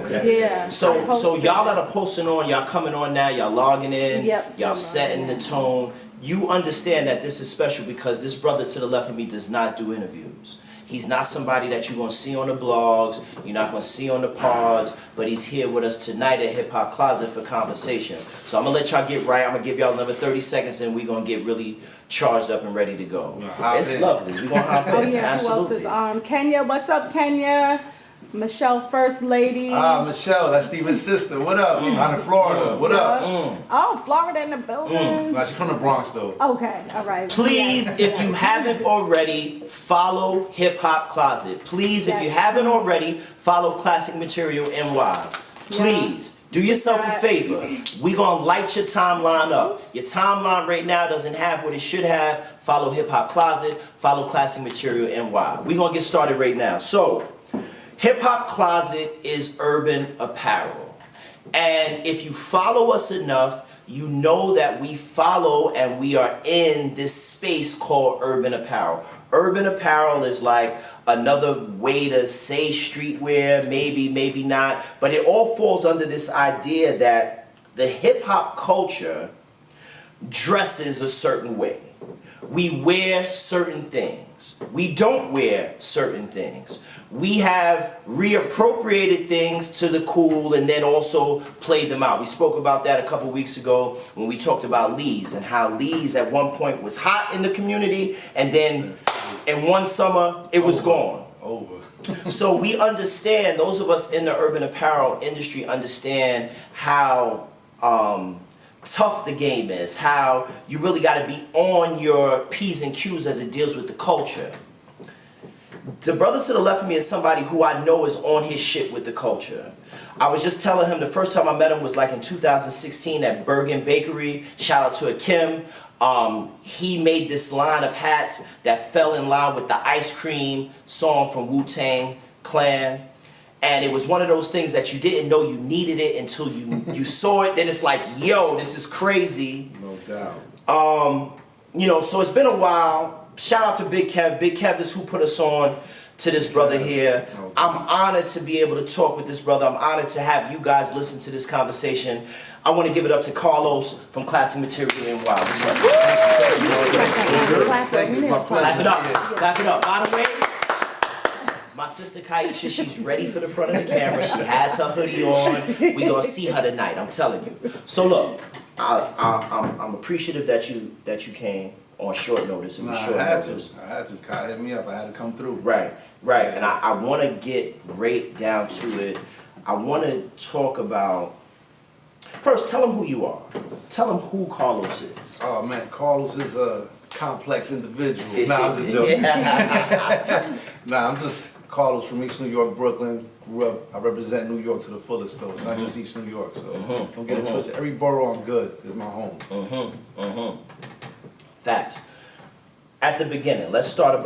Okay. Yeah. So y'all that are posting on, y'all coming on now, y'all logging in, y'all setting the tone. You understand that this is special because this brother to the left of me does not do interviews. He's not somebody that you're going to see on the blogs, you're not going to see on the pods, but he's here with us tonight at Hip Hop Closet for conversations. So I'm going to let y'all get right. I'm going to give y'all another 30 seconds and we're going to get really charged up and ready to go. It's lovely. We're going to hop in. Oh yeah, Absolutely. who else is Kenya? What's up, Kenya? Michelle, First Lady. Michelle, that's Steven's sister. What up? I'm in Florida. What up? Oh, Florida in the building. Nah, she's from the Bronx, though. Okay, all right. Please, if you haven't already, follow Hip Hop Closet. Please, if you haven't already, follow Classic Material NY. Please. Do yourself a favor. We're going to light your timeline up. Your timeline right now doesn't have what it should have. Follow Hip Hop Closet. Follow Classic Material NY. We're going to get started right now. So, Hip Hop Closet is urban apparel. And if you follow us enough, you know that we follow and we are in this space called urban apparel. Urban apparel is like another way to say streetwear, maybe, maybe not. But it all falls under this idea that the hip hop culture dresses a certain way. We wear certain things. We don't wear certain things. We have reappropriated things to the cool and then also played them out. We spoke about that a couple weeks ago when we talked about Lee's and how Lee's at one point was hot in the community and then in one summer it was gone. So we understand, those of us in the urban apparel industry understand how tough the game is, how you really got to be on your P's and Q's as it deals with the culture. The brother to the left of me is somebody who I know is on his shit with the culture. I was just telling him the first time I met him was like in 2016 at Bergen Bakery. Shout out to Akim. He made this line of hats that fell in line with the Ice Cream song from Wu-Tang Clan. And it was one of those things that you didn't know you needed it until you saw it. Then it's like, yo, this is crazy. No doubt. You know, so it's been a while. Shout out to Big Kev. Big Kev is who put us on to this brother here. I'm honored to be able to talk with this brother. I'm honored to have you guys listen to this conversation. I want to give it up to Carlos from Classic Material NY. Thank you. My pleasure. Clap it up. Clap it up. By the way, my sister Kaisha, she's ready for the front of the camera. She has her hoodie on. We gonna see her tonight. I'm telling you. So look, I'm appreciative that you came on short notice. I had to. Kai hit me up. I had to come through. Right. And I want to get right down to it. I want to talk about. First, tell them who you are. Tell them who Carlos is. Oh man, Carlos is a complex individual. Nah, I'm just joking. Nah, I'm just Carlos from East New York, Brooklyn. Grew up. I represent New York to the fullest, though. It's not just East New York, so don't get it twisted. Every borough I'm good is my home. Facts. At the beginning, let's start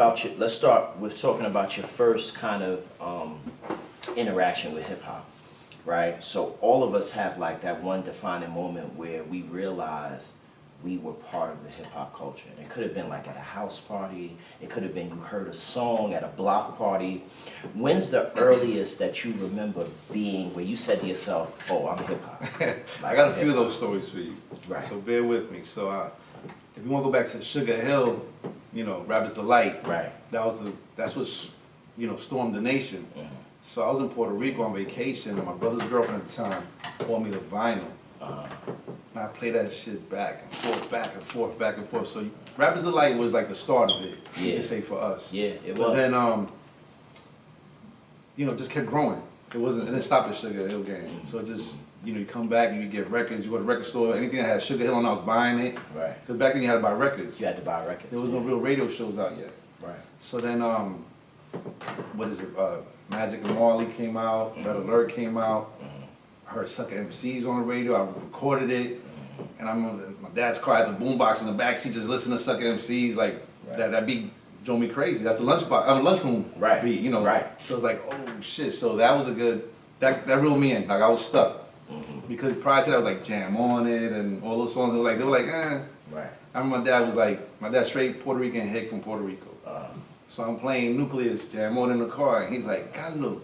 with talking about your first kind of interaction with hip hop, right? So all of us have like that one defining moment where we realize we were part of the hip hop culture. And it could have been like at a house party. It could have been you heard a song at a block party. When's the earliest that you remember being where you said to yourself, "Oh, I'm hip hop"? Like, I got a few of those stories for you. Right. So bear with me. So if you want to go back to Sugar Hill, you know, Rap is the Light. Right. That's what, you know, stormed the nation. So I was in Puerto Rico on vacation, and my brother's girlfriend at the time bought me the vinyl. And I played that shit back and forth, back and forth, back and forth. So Rap is the Light was like the start of it, you could say, for us. Yeah, it was. But then, you know, it just kept growing. It didn't stop at Sugar Hill game. So it just, you know, you come back and you get records, you go to the record store, anything that had Sugar Hill on, I was buying it. Right. Because back then you had to buy records. You had to buy records. There was no real radio shows out yet. Right. So then, what is it? Magic and Marley came out, Red Alert came out. I heard Sucker MCs on the radio, I recorded it. And I remember my dad's car had the boombox in the backseat, just listening to Sucker MCs, like that beat drove me crazy. That's the lunchroom beat, you know. Right. So it's like, oh shit. So that was a good, that reeled me in. Like I was stuck. Because prior to that, I was like Jam On It and all those songs. They were like, eh. Right. I remember my dad's straight Puerto Rican hick from Puerto Rico. So I'm playing Nucleus Jam On in the car, and he's like, Carlo,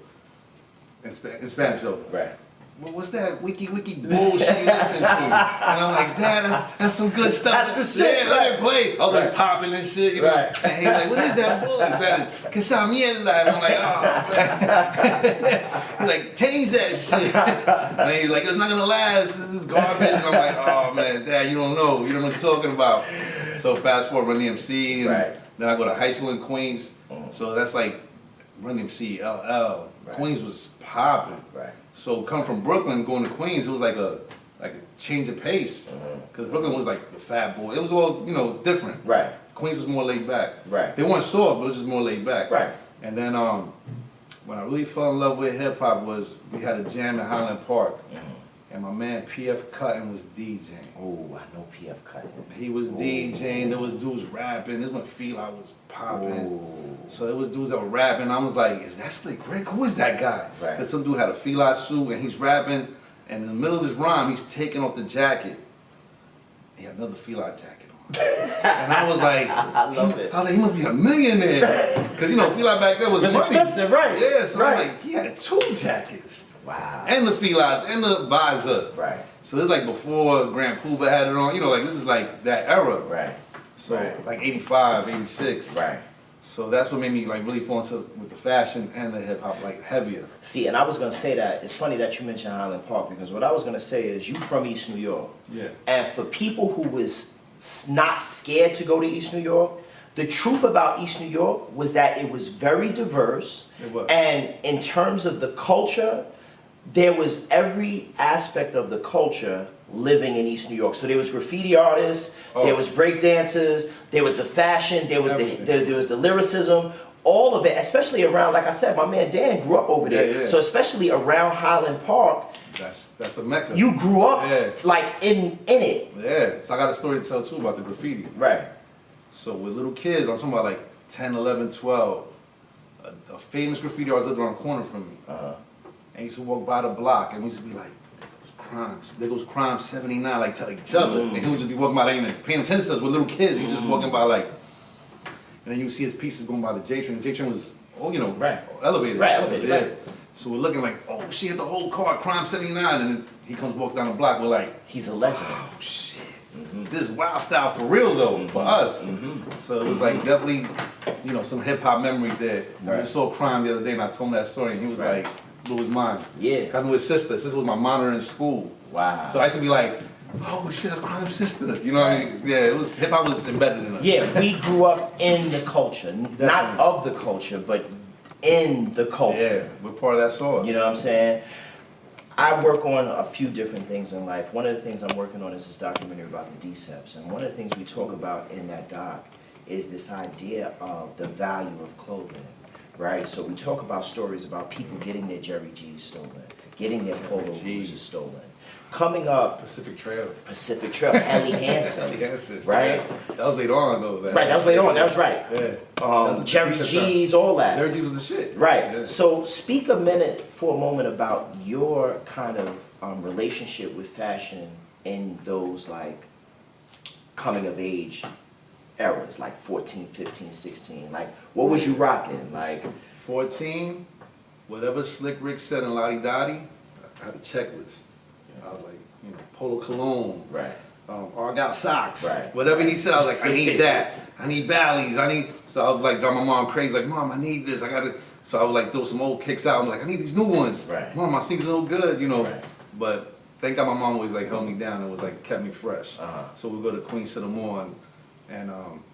in Spanish though. Right. Well, what's that wiki bullshit you listening to? And I'm like, Dad, that's some good stuff. That's the shit. Yeah, let it play. I was like popping and shit, you know. Right. And he's like, what is that bull in Spanish? Que esa mierda. And I'm like, oh man. He's like, change that shit. And he's like, it's not gonna last. This is garbage. And I'm like, oh man, Dad, you don't know. You don't know what you're talking about. So fast forward, Run DMC. And Right. then I go to high school in Queens. So that's like Run DMC, LL. Right. Queens was popping. Right. So come from Brooklyn, going to Queens, it was like a change of pace. Because Brooklyn was like the fat boy. It was all, you know, different. Right. Queens was more laid back. Right. They weren't soft, but it was just more laid back. Right. And then when I really fell in love with hip hop was we had a jam in Highland Park. And my man PF Cuttin was DJing. Oh, I know PF Cuttin. He was DJing, there was dudes rapping. This is when Fila was popping. Ooh. So there was dudes that were rapping. I was like, is that Slick Rick? Who is that guy? Right. Because some dude had a Fila suit and he's rapping. And in the middle of his rhyme, he's taking off the jacket. He had another Fila jacket on. And I was like, I love it. I was like, he must be a millionaire. Because, you know, Fila back then was It's money. expensive, right? Yeah, so Right. I'm like, he had 2 jackets. Wow. And the Filas and the visor. Right. So it's like before Grand Puba had it on. You know, like this is like that era. Right. So Right. like 85, 86. Right. So that's what made me like really fall into with the fashion and the hip hop like heavier. See, and I was gonna say that it's funny that you mentioned Highland Park because what I was gonna say is you from East New York. Yeah. And for people who was not scared to go to East New York, the truth about East New York was that it was very diverse. It was. And in terms of the culture, there was every aspect of the culture living in East New York. So there was graffiti artists, there was break dancers, there was the fashion, there was there was the lyricism, all of it, especially around, like I said, my man Dan grew up over there. Yeah, yeah. So especially around Highland Park, That's the mecca. you grew up Yeah. like in it. Yeah. So I got a story to tell too about the graffiti. Right. So with little kids, I'm talking about like 10, 11, 12. A famous graffiti artist lived around the corner from me. And he used to walk by the block and we used to be like, there goes Crime 79, like telling each other. And he would just be walking by, like, even paying attention to us with little kids. He just walking by like, and then you see his pieces going by the J train. The J train was, you know, elevated. Right, elevated, yeah. right. So we're looking like, oh shit, the whole car, Crime 79. And then he walks down the block. We're like, He's a legend. oh shit. This is wild style for real though, for us. So it was like definitely, you know, some hip hop memories there. I just saw Crime the other day and I told him that story and he was like, blew his mind. Yeah. I knew his sister. His sister was my monitor in school. Wow. So I used to be like, oh shit, that's Crime's sister. You know what I mean? Yeah, it was hip hop was embedded in us. Yeah, we grew up in the culture, not of the culture, but in the culture. Yeah, we're part of that sauce. You know what I'm saying? I work on a few different things in life. One of the things I'm working on is this documentary about the Deceps. And one of the things we talk about in that doc is this idea of the value of clothing, right? So we talk about stories about people getting their Jerry G's stolen, getting their Polo Blues stolen. Coming up, Pacific Trail. Helly Hansen, right? That was later on though. Right, that was later on, that was right. Yeah. That was the Jerry T-shirt G's, all that. Jerry G was the shit. Right. Yeah. So speak a minute for a moment about your kind of relationship with fashion in those like coming of age eras, like 14, 15, 16. Like, what was you rocking? Like 14, whatever Slick Rick said in Lottie Dottie, I had a checklist. I was like, you know, Polo Cologne. Right. Argyle socks. Right. Whatever he said, I was like, I need that. I need Bally's. So I was like, drive my mom crazy, like, Mom, I need this. I gotta. So I would like throw some old kicks out. I'm like, I need these new ones. Right. Mom, my sneakers are no good, you know. Right. But thank God my mom always like held me down and was like kept me fresh. Uh-huh. So we go to Queens to the Mall and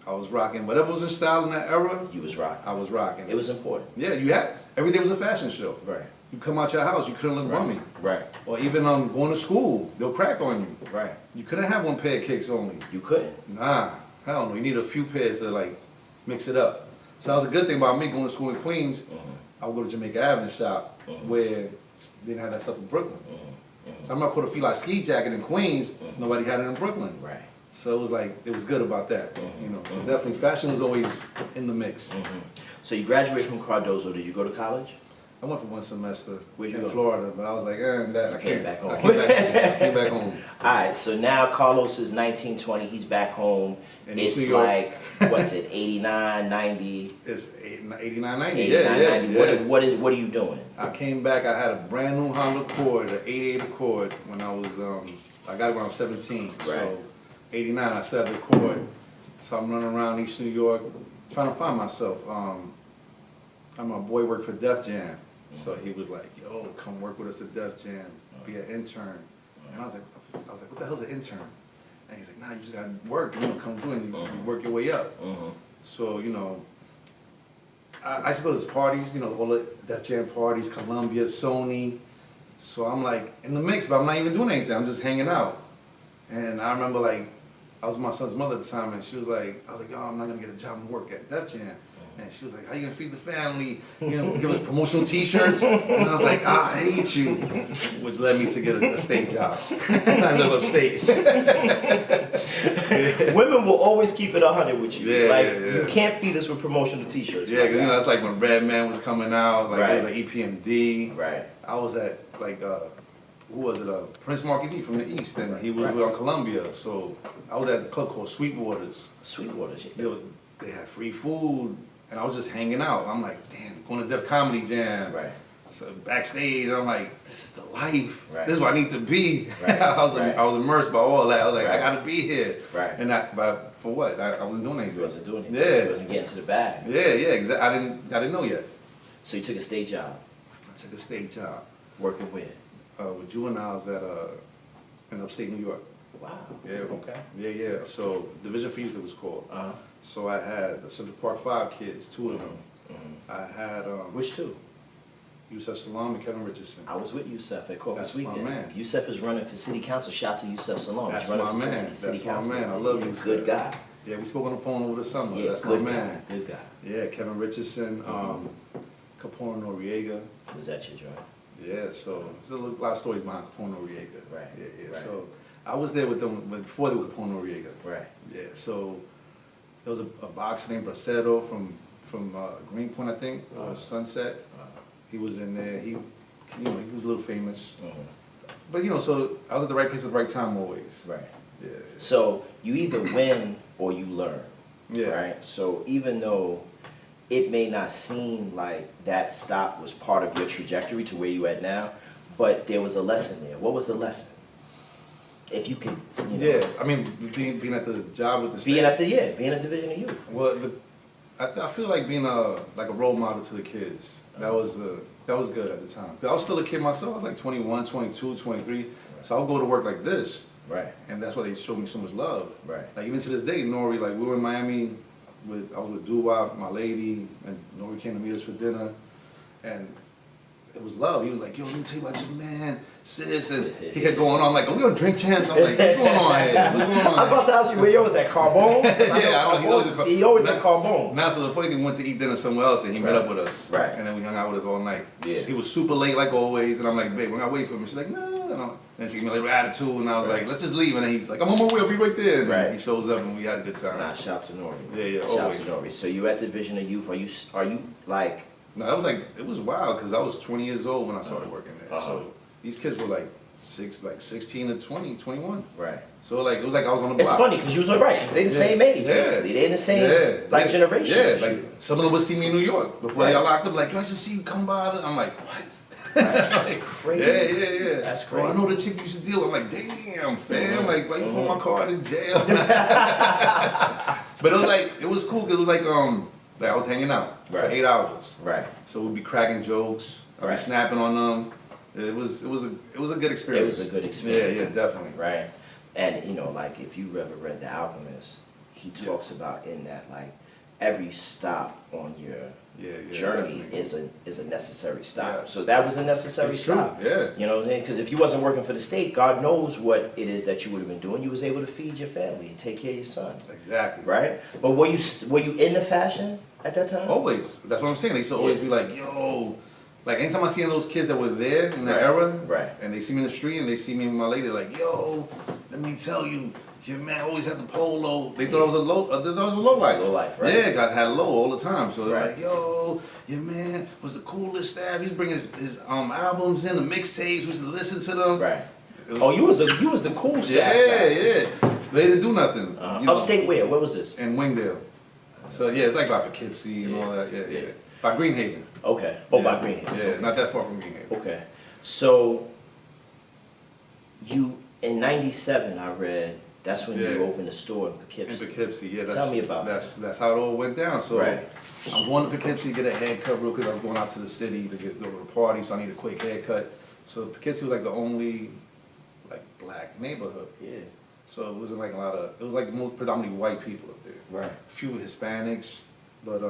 I was rocking whatever was in style in that era. you was rocking. I was rocking. It was important. Yeah, you had every day was a fashion show. Right. You come out your house, you couldn't look bummy. Right. Or even going to school, they'll crack on you. Right. You couldn't have one pair of kicks only. You couldn't. Nah, hell no. You need a few pairs to like mix it up. So that was a good thing about me going to school in Queens. I would go to Jamaica Avenue shop where they didn't have that stuff in Brooklyn. So I'm not put a Fila ski jacket in Queens. Nobody had it in Brooklyn. Right. So it was like it was good about that. You know. So definitely fashion was always in the mix. So you graduated from Cardozo. Did you go to college? I went for one semester Where'd you in go? Florida, but I was like, I came can't. back home. I came back home. All right, so now Carlos is 19, 20. He's back home. In It's New York. like, what's it, 89, 90? It's 89, 90. 89, Yeah, 90. yeah. What are you doing? I came back. I had a brand new Honda Accord, an 88 Accord, when I was I got it when I was 17. Right. So 89, I still had the Accord. So I'm running around East New York, trying to find myself. My boy worked for Def Jam, so he was like, "Yo, come work with us at Def Jam, be an intern." And I was like, "What the hell's an intern?" And he's like, "Nah, you just gotta work. Come through and you work your way up." So I used to go to these parties, all the Def Jam parties, Columbia, Sony. So I'm like in the mix, but I'm not even doing anything. I'm just hanging out. And I remember like I was with my son's mother at the time, and she was like, I was like, "Yo, I'm not gonna get a job and work at Def Jam." And she was like, "How you gonna feed the family? Give us promotional T-shirts?" And I was like, "I hate you," which led me to get a state job. I live upstate. Women will always keep it 100 with you. Yeah, like, yeah, yeah. you can't feed us with promotional T-shirts. Yeah, because that's like when Redman was coming out, like it was like EPMD. Right. I was at like who was it? Prince Marky D from the East, and he was on Columbia. So I was at the club called Sweetwaters. Sweetwaters, yeah. They had free food, and I was just hanging out. I'm like, damn, going to Def Comedy Jam. Right. So backstage, I'm like, this is the life. Right. This is where I need to be. Right. I was immersed by all that. I was like, Right. I gotta be here. Right. And but for what? I wasn't doing anything. You wasn't doing anything. Yeah. You wasn't getting to the bag. Yeah, exactly. I didn't know yet. So you took a state job. I took a state job. Working where? With juveniles in upstate New York. Wow. Yeah. Okay. Yeah. So Division for Youth it was called. Uh-huh. So I had the Central Park 5 kids, two of them. I had Which two? Yusef Salam and Kevin Richardson. I was with Yusef at Corpus That's my Weekend. man. Yusef is running for city council. Shout to Yusef Salam. That's He's running my for man. city That's my council. man. I love Yusef. Good guy. Yeah, we spoke on the phone over the summer. Yeah, That's good my guy. man. Good guy. Yeah, Kevin Richardson, Capone Noriega. Was that your joint? Yeah, so there's a lot of stories behind Capone Noriega. Right. Yeah. Right. So I was there with them before they were Capone Noriega. Right. Yeah, so there was a boxer named Bracero from Greenpoint, I think, or Sunset. He was in there. He was a little famous. But so I was at the right place at the right time always. Right. Yeah. So you either win or you learn. Yeah. Right. So even though it may not seem like that stop was part of your trajectory to where you at now, but there was a lesson there. What was the lesson? If you could, Yeah, I mean, being at the job with the state. being a division of youth. Well, I feel like being a role model to the kids. That was good at the time. 'Cause I was still a kid myself. I was like 21, 22, 23. So I would go to work like this. Right. And that's why they showed me so much love. Right. Like even to this day, Nori, like we were in Miami I was with Doo-Wop, my lady, and Nori came to meet us for dinner. And it was love. He was like, "Yo, let me tell you about your man, sis." And he kept going on. I'm like, "Are we on drink champs?" I'm like, "What's going on here? What's going on?" I was about to ask you where you was at, Carbone? Yeah, I know. He always at Carbone. Now, so the funny thing, we went to eat dinner somewhere else, and he met up with us. Right. And then we hung out with us all night. Yeah. He was super late, like always, and I'm like, "Babe, we're gonna wait for him." She's like, "No." And she gave me a little attitude, and I was like, "Let's just leave." And then he's like, "I'm on my way. I'll be right there." And Right. he shows up, and we had a good time. Nah, shout to Nori. Yeah, Shout always. to Nori. So you at Division of Youth? Are you like? No, that was like, it was wild because I was 20 years old when I started working there. Uh-huh. So these kids were like 16 to 20, 21. Right. So like it was like I was on the block. It's funny because you was right, because they the same age, basically. They in the same generation. Yeah, like some of them would see me in New York before they got locked up. Like, "Yo, I should see you come by." I'm like, "What?" That's crazy. Yeah. That's Oh, crazy. I know the chick you used to deal with. I'm like, "Damn, fam, like, why you put my card in jail?" But it was cool. 'Cause it was like I was hanging out for 8 hours. Right. So we'd be cracking jokes, I'd be snapping on them. It was a good experience. It was a good experience. Yeah, definitely. Right. And like if you ever read The Alchemist, he talks about in that like every stop on your journey definitely. is a necessary stop. Yeah. So that was a necessary It's stop. true, yeah. You know what I'm saying? Because if you wasn't working for the state, God knows what it is that you would have been doing. You was able to feed your family and take care of your son. Exactly. Right? But were you into fashion at that time? Always. That's what I'm saying. They used to always be like, "Yo," like anytime I see those kids that were there in that era, Right. and they see me in the street and they see me and my lady, like, "Yo, let me tell you, your man always had the polo. They thought it was a low life. Low life, right? Yeah, had low all the time. So they're Right. like, yo, your man was the coolest staff. He'd bring his albums in, the mixtapes. We used to listen to them. Right. Was, Oh, you was the cool staff guy. Yeah. They didn't do nothing. You know, Upstate where? Where was this? in Wingdale. So yeah, it's like by Poughkeepsie and all that. Yeah. By Greenhaven. Okay. Oh, Yeah. by Greenhaven. Yeah, Okay. not that far from Greenhaven. Okay. So you in '97, I read that's when you Yeah. opened a store in In Poughkeepsie. Poughkeepsie, yeah. Tell me about that's how it all went down. So Right. I'm going to Poughkeepsie to get a haircut real quick. I was going out to the city to go to the party, so I need a quick haircut. So Poughkeepsie was like the only like black neighborhood. Yeah. So it wasn't like a lot of. It was like most predominantly white people up there. Right. A few Hispanics, but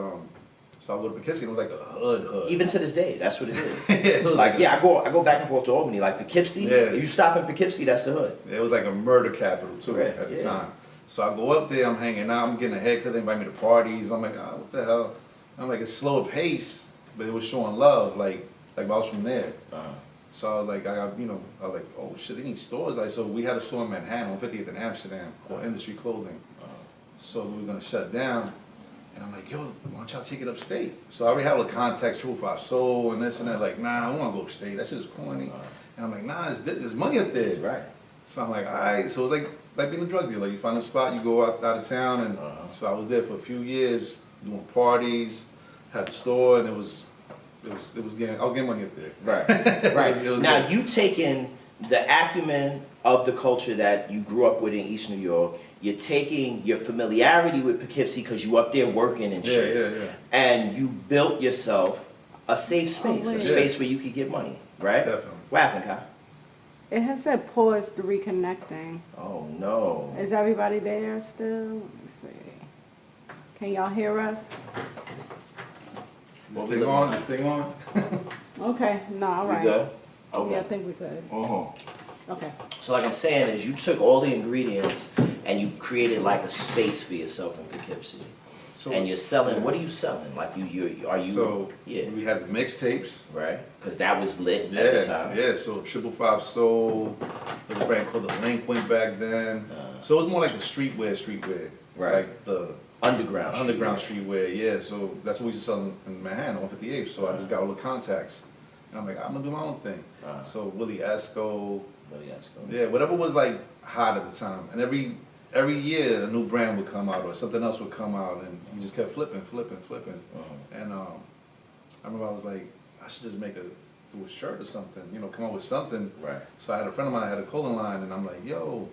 so I go to Poughkeepsie. And it was like a hood. Even to this day, that's what it is. Yeah, it was Like, yeah, I go back and forth to Albany. Like Poughkeepsie, Yes. you stop in Poughkeepsie, that's the hood. It was like a murder capital too Right, at the yeah. time. So I go up there, I'm hanging out, I'm getting a haircut, they invite me to parties. I'm like, what the hell? I'm like, it's slower pace, but it was showing love, like I was from there. So I was like, I was like, oh shit, they need stores. Like, so we had a store in Manhattan on 50th in Amsterdam called Industry Clothing. So we were gonna shut down. And I'm like, yo, why don't y'all take it upstate? So I already had all the contacts, 205 Soul and this and that. Like, nah, I don't want to go upstate. That shit is corny. And I'm like, nah, there's money up there. That's right. So I'm like, all right. So it's like being a drug dealer. You find a spot, you go out of town. And so I was there for a few years doing parties, had the store, and I was getting money up there. Right. Right. It was Now, good. you taking the acumen of the culture that you grew up with in East New York, you're taking your familiarity with Poughkeepsie because you up there working and shit. Yeah. And you built yourself a safe space, a wait. space where you could get money, right? Definitely. What happened, Kai? It has said pause to reconnecting. Oh, no. Is everybody there still? Let me see. Can y'all hear us? This thing on? This thing on? Okay, no, all You right. good? Okay. Yeah, I think we could. Okay. So like I'm saying is you took all the ingredients and you created like a space for yourself in Poughkeepsie. So, And you're selling, what are you selling? Like So yeah, we had the mixtapes. right? Because that was lit at the time. Yeah, so 555 Soul, there was a brand called The Link back then. So it was more like the streetwear. Right. Like the Underground. streetwear, yeah. So that's what we used to sell in Manhattan on 58th. So I just got all the contacts. And I'm like, I'm gonna do my own thing. So Willie Esco, Really, that's cool. yeah, whatever was like hot at the time. And every year a new brand would come out or something else would come out and we just kept flipping. And I remember I was like, I should just do a shirt or something, come up with something. Right. So I had a friend of mine that had a clothing line and I'm like, yo,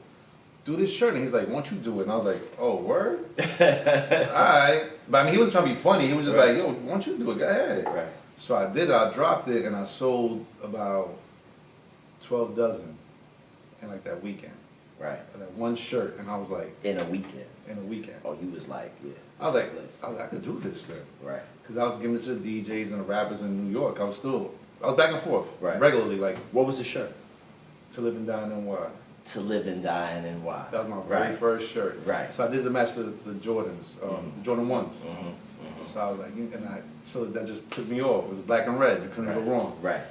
do this shirt. And he's like, why don't you do it? And I was like, oh, word? All right. But I mean, he wasn't trying to be funny. He was just Right. like, yo, why don't you do it? Go ahead. Right. So I did it. I dropped it and I sold about 12 dozen in like that weekend. Right. That one shirt. And I was like, In a weekend. in a weekend. Oh, you was like, yeah. I was like, this is lit. I could do this thing. Right. Because I was giving it to the DJs and the rappers in New York. I was back and forth. Right. Regularly, like, What was the shirt? to live and die in NY. To live and die in NY. That was my very Right. first shirt. Right. So I did the match to the Jordans, the Jordan 1s. Mm-hmm. So I was like, so that just took me off. It was black and red. You couldn't go wrong. Right.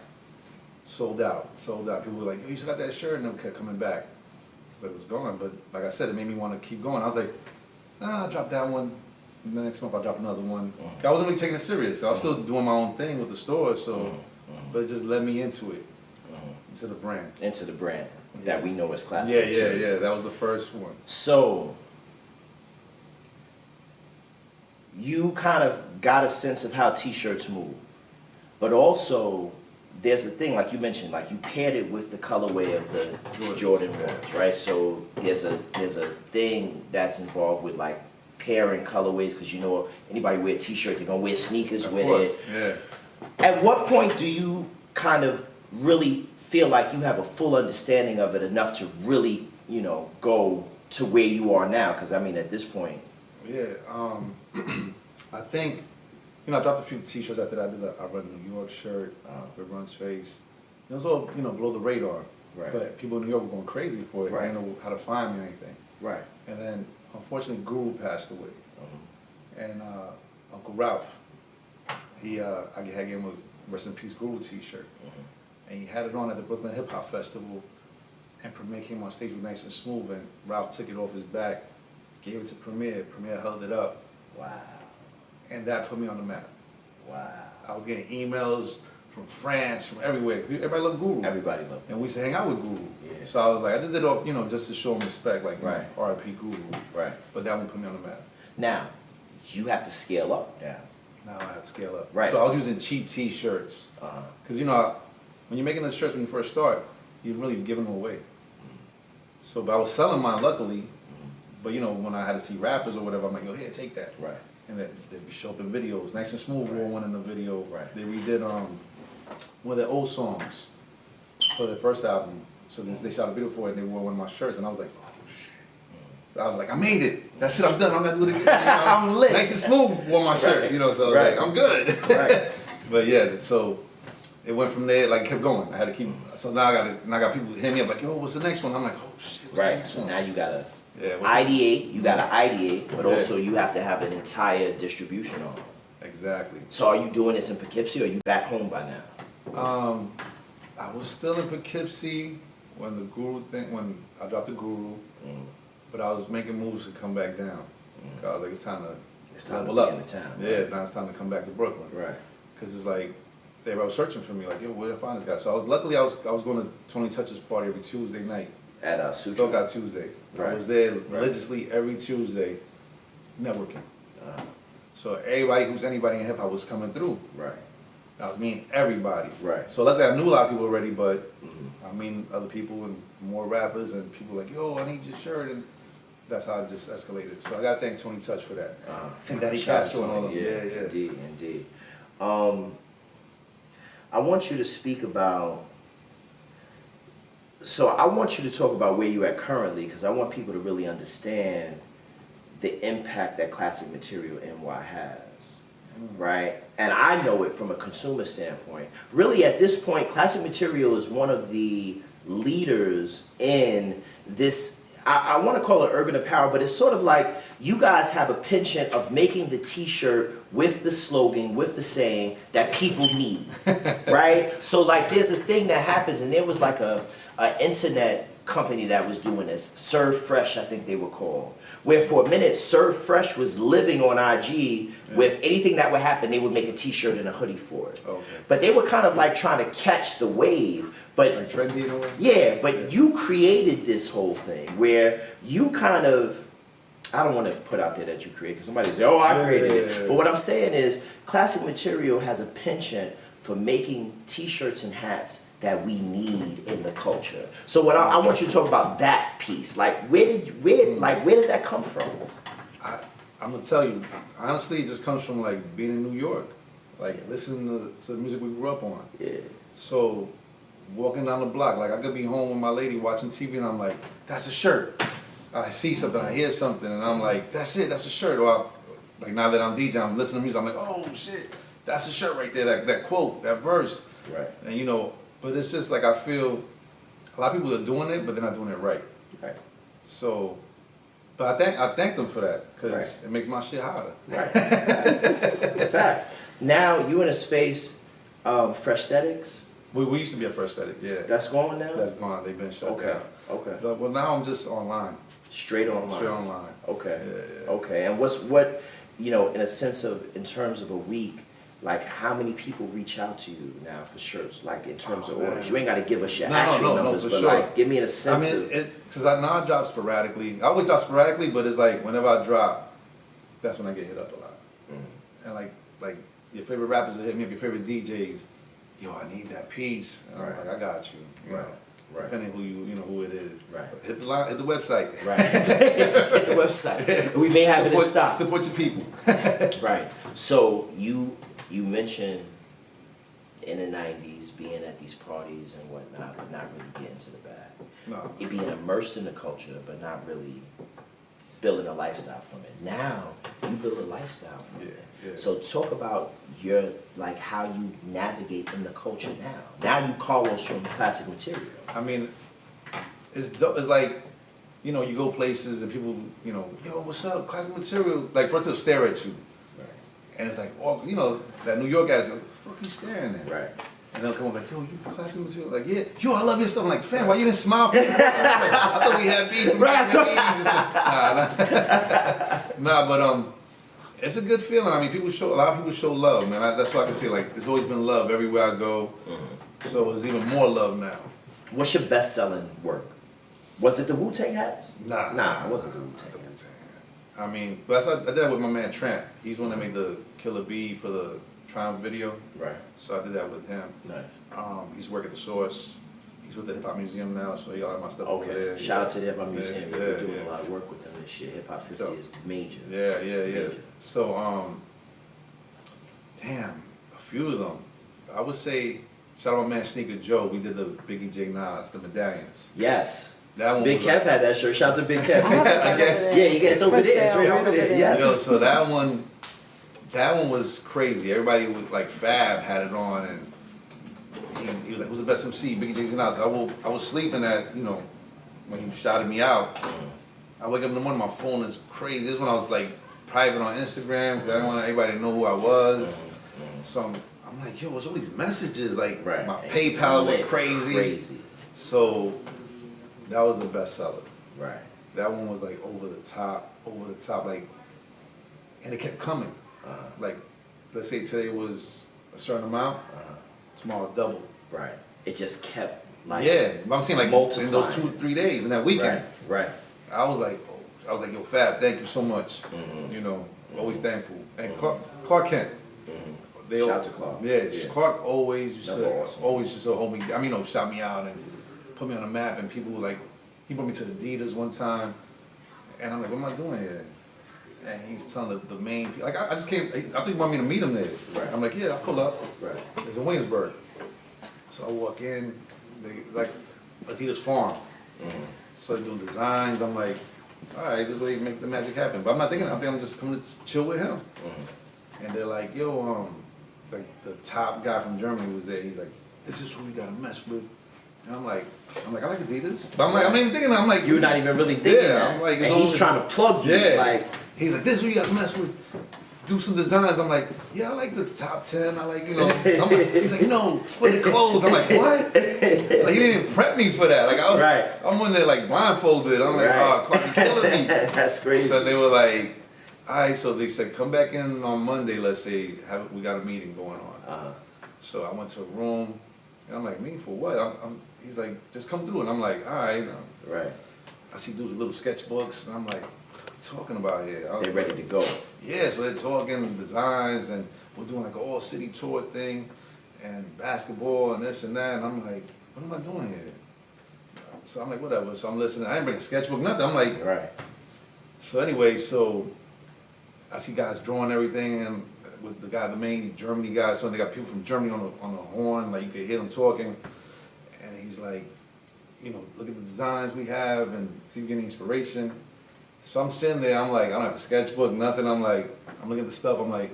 Sold out. People were like, yo, you still got that shirt? And they kept coming back. But it was gone. But like I said, it made me want to keep going. I was like, I'll drop that one. And the next month I'll drop another one. I wasn't really taking it serious. I was still doing my own thing with the store. So, but it just led me into it, into the brand. Into the brand that we know as classic. Yeah. material. That was the first one. So you kind of got a sense of how t-shirts move, but also there's a thing like you mentioned, like you paired it with the colorway of the Jordan ones, right? So there's a thing that's involved with like pairing colorways because anybody wear a t-shirt, they're gonna wear sneakers Of with course, it. yeah. At what point do you kind of really feel like you have a full understanding of it enough to really, go to where you are now? Because I mean, at this point, Yeah, I think, I dropped a few t-shirts after that. I run a New York shirt with Run's face. It was all, below the radar. Right. But people in New York were going crazy for it. Right. They didn't know how to find me or anything. right? And then, unfortunately, Guru passed away. And Uncle Ralph, I had given him a Rest in Peace Guru t-shirt. And he had it on at the Brooklyn Hip Hop Festival. And Premier came on stage with Nice and Smooth, and Ralph took it off his back, gave it to Premier. Premier held it up. Wow. And that put me on the map. Wow. I was getting emails from France, from everywhere. Everybody loved Guru. Everybody loved And we used to hang out with Guru. Yeah. So I was like, I just did it off, just to show him respect, like, Right. R.I.P. Guru. Right. But that one put me on the map. Now, you have to scale up now. Now I have to scale up. Right. So I was using cheap T-shirts. Uh-huh. Because, when you're making the shirts when you first start, you're really giving them away. So, but I was selling mine, luckily. But, when I had to see rappers or whatever, I'm like, yo, here, take that. Right. And they'd show up in videos. Nice and Smooth wore one in the video. Right. They redid one of their old songs for their first album. So they shot a video for it and they wore one of my shirts. And I was like, oh, shit. So I was like, I made it. That's it, I'm done. I'm going to do it again. I'm lit. Nice and Smooth wore my shirt, so I was like, I'm good. Right. But yeah, so it went from there, like, kept going. I had to keep, so now I got people hitting me up like, yo, what's the next one? I'm like, oh shit, what's the Right. next So one? now you gotta Yeah, ideate. You gotta ideate, but Yeah. also you have to have an entire distribution on. Exactly. So are you doing this in Poughkeepsie, or are you back home by now? I was still in Poughkeepsie when the Guru thing, when I dropped the Guru, but I was making moves to come back down. I was like, it's time to to level be up. in the town. Yeah, now it's time to come back to Brooklyn. Right. Because it's like, they were searching for me, like, yo, where do I find this guy? So luckily I was going to Tony Touch's party every Tuesday night. At Sutra. Still got Tuesday. Right. I was there Right. religiously every Tuesday, networking. Uh, So everybody who's anybody in hip hop was coming through. right. I was meeting everybody. Right. So luckily I knew a lot of people already, but Mhm. I mean other people and more rappers and people like, yo, I need your shirt, and that's how it just escalated. So I gotta thank Tony Touch for that. And Daddy Shout out Castro and all of Tony. them. Yeah, yeah. Indeed, indeed. I want you to speak about. So I want you to talk about where you're at currently, because I want people to really understand the impact that Classic Material NY has, right? And I know it from a consumer standpoint. Really, at this point, Classic Material is one of the leaders in this. I want to call it urban apparel, but it's sort of like you guys have a penchant of making the t-shirt with the slogan, with the saying that people need, right? So like there's a thing that happens, and there was like a internet company that was doing this, Serve Fresh, I think they were called, where for a minute Serve Fresh was living on IG with anything that would happen, they would make a t-shirt and a hoodie for it. Okay. But they were kind of like trying to catch the wave, but Like trendy in a way? yeah, but you created this whole thing where you kind of, I don't want to put out there that you created, because somebody say, oh, I created it. But what I'm saying is, Classic Material has a penchant for making t-shirts and hats that we need in the culture. So what I want you to talk about that piece. Like, where does that come from? I'm gonna tell you, honestly, it just comes from like being in New York, like listening to the music we grew up on. Yeah. So walking down the block, like I could be home with my lady watching TV, and I'm like, that's a shirt. I see something, I hear something, and I'm like, that's it, that's a shirt. Or like now that I'm DJ, I'm listening to music, I'm like, oh shit, that's a shirt right there, that quote, that verse. Right. And but it's just like I feel a lot of people are doing it, but they're not doing it right. Right. So, but I thank them for that, because Right. it makes my shit harder. Right. Facts. Facts. Now you in a space, Fresh Aesthetics. We used to be a Fresh Aesthetic, yeah. That's going now. That's gone. They've been shut okay. down. Okay. But, well, now I'm just online. Straight online. Straight online. Okay. Yeah, yeah. Okay. And what in a sense of, in terms of a week, like how many people reach out to you now for shirts? Like in terms of orders, you ain't got to give us your actual numbers, for but sure. like give me in a sense of. Because now I drop sporadically. I always drop sporadically, but it's like whenever I drop, that's when I get hit up a lot. And like your favorite rappers will hit me up, your favorite DJs. Yo, I need that piece. And I'm like, I got you. You know, depending who who it is. Right. Hit the line, hit the website. Right. Hit the website. We may have it in stock. Support your people. Right. So you mentioned in the 90s being at these parties and whatnot, but not really getting to the bag. No. It being immersed in the culture, but not really building a lifestyle from it. Now you build a lifestyle from it. Yeah. So talk about your how you navigate in the culture now. Now you Carlos from Classic Material. I mean, it's like, you go places and people, yo, what's up, Classic Material? Like, first they'll stare at you. Right. And it's like, oh, that New York guy's like, what the fuck are you staring at? Right. And they'll come up like, yo, you classic material? Like, yeah. Yo, I love your stuff. I'm like, fam, why you didn't smile for me? I thought we had beef from the 1980s. Nah, but it's a good feeling. I mean, a lot of people show love, man. That's what I can say. Like, there's always been love everywhere I go. So there's even more love now. What's your best-selling work? Was it the Wu-Tang hats? Nah, it wasn't the Wu-Tang hats. I mean, but I did that with my man Tramp. He's the one that made the Killer Bee for the Triumph video. Right. So I did that with him. Nice. He's working at the Source. He's with the Hip Hop Museum now, so he got all my stuff over there. Shout out to the Hip Hop Museum. Yeah, We're doing a lot of work with them this year. Hip Hop 50 is major. Yeah. Major. So, damn, a few of them. I would say, shout out my man Sneaker Joe. We did the Biggie J Nas, the medallions. Yes. That one. Big Kev had that shirt. Shout out to Big Kev. Again. Yeah, you guys over there. It's right over there. Yes. Yo, so that one was crazy. Everybody with like Fab had it on, and he was like, "Who's the best MC?" Biggie J Nas. I was sleeping at, you know, when he shouted me out. I wake up in the morning, my phone is crazy. This is when I was like private on Instagram because I didn't want everybody to know who I was. So I'm like, yo, what's all these messages? Like my PayPal went crazy. So that was the best seller. Right. That one was like over the top, like, and it kept coming. Like, let's say today was a certain amount, tomorrow double. Right. It just kept like, yeah. But I'm saying like multiplying. in those 2-3 days, in that weekend. Right. I was like, yo, Fab, thank you so much. You know, always thankful. And Clark Kent. Shout out to Clark. Yeah, Clark always used to hold me. I mean, shout me out and put me on the map. And people were like, he brought me to Adidas one time, and I'm like, what am I doing here? And he's telling the main people, like, I just came. I think he wanted me to meet him there. Right. I'm like, yeah, I'll pull up. Right. It's in Williamsburg. So I walk in. It's like Adidas Farm. So they're doing designs. I'm like, all right, this way you make the magic happen. But I'm not thinking. I think I'm just coming to chill with him. And they're like, yo, it's like the top guy from Germany was there. He's like, this is who you gotta mess with. And I'm like, I like Adidas. But I'm like, I'm not even thinking that. I'm like, you're not even really thinking that. I'm like, and he's trying to plug you. Yeah. Like, he's like, this is who you gotta mess with. Do some designs. I'm like, yeah, I like the top 10. I like, you know. I'm like, he's like, no, for the clothes. I'm like, what? Like, he didn't even prep me for that. Like, I was, I'm in there like blindfolded. I'm like, oh, Clark, you're killing me. That's crazy. So they were like, all right. So they said, come back in on Monday. Let's say we got a meeting going on. So I went to a room, and I'm like, meeting for what? He's like, just come through. And I'm like, all right. Right. I see dudes with little sketchbooks, and I'm like, talking about here? They're ready to go. Yeah, so they're talking designs, and we're doing like an all-city tour thing, and basketball and this and that, and I'm like, what am I doing here? So I'm like, whatever. So I'm listening. I didn't bring a sketchbook, nothing. I'm like, right. So anyway, so I see guys drawing everything, and with the main Germany guy, so they got people from Germany on the horn, like you could hear them talking, and he's like, you know, look at the designs we have, and see if we get any inspiration. So I'm sitting there, I'm like, I don't have a sketchbook, nothing. I'm like, I'm looking at the stuff. I'm like,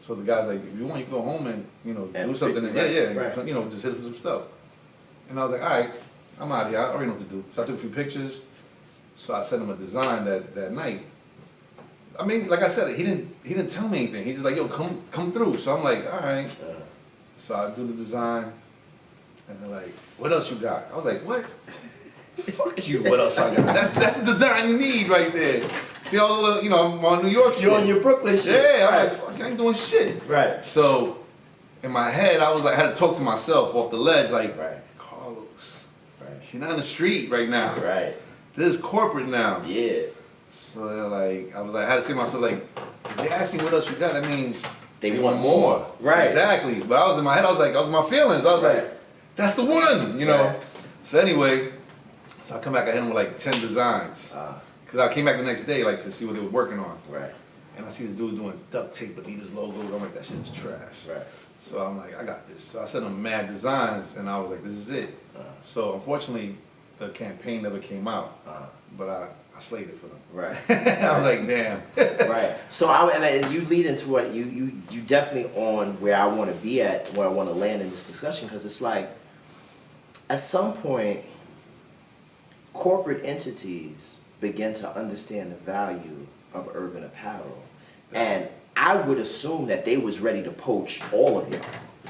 so the guy's like, if you want, you can go home and, you know, do something. Right. You know, just hit with some stuff. And I was like, all right, I'm out of here. I already know what to do. So I took a few pictures. So I sent him a design that night. I mean, like I said, he didn't tell me anything. He's just like, yo, come through. So I'm like, all right. So I do the design, and they're like, what else you got? I was like, what? Fuck you, what else I got? That's the design you need right there. See all the, you know, I'm on New York shit. You're on your Brooklyn shit. Yeah, I'm like, fuck, I ain't doing shit. Right. So, in my head, I was like, I had to talk to myself off the ledge, like, Carlos, you're not in the street right now. Right. This is corporate now. Yeah. So, like, I had to say to myself, like, if they ask me what else you got, that means they want more. Right. Exactly. But I was in my head, I was in my feelings. I was like, that's the one, you know. Right. So anyway, so I come back, I hit him with like 10 designs. Because I came back the next day, like, to see what they were working on. Right. And I see this dude doing duct tape, Adidas logos. I'm like, that shit is trash. Right. So I'm like, I got this. So I sent him mad designs, and I was like, this is it. So unfortunately, the campaign never came out. But I slayed it for them. Right. I was like, damn. Right. So and you lead into what you definitely on where I want to be at, where I want to land in this discussion, because it's like, at some point, corporate entities begin to understand the value of urban apparel, and I would assume that they was ready to poach all of y'all.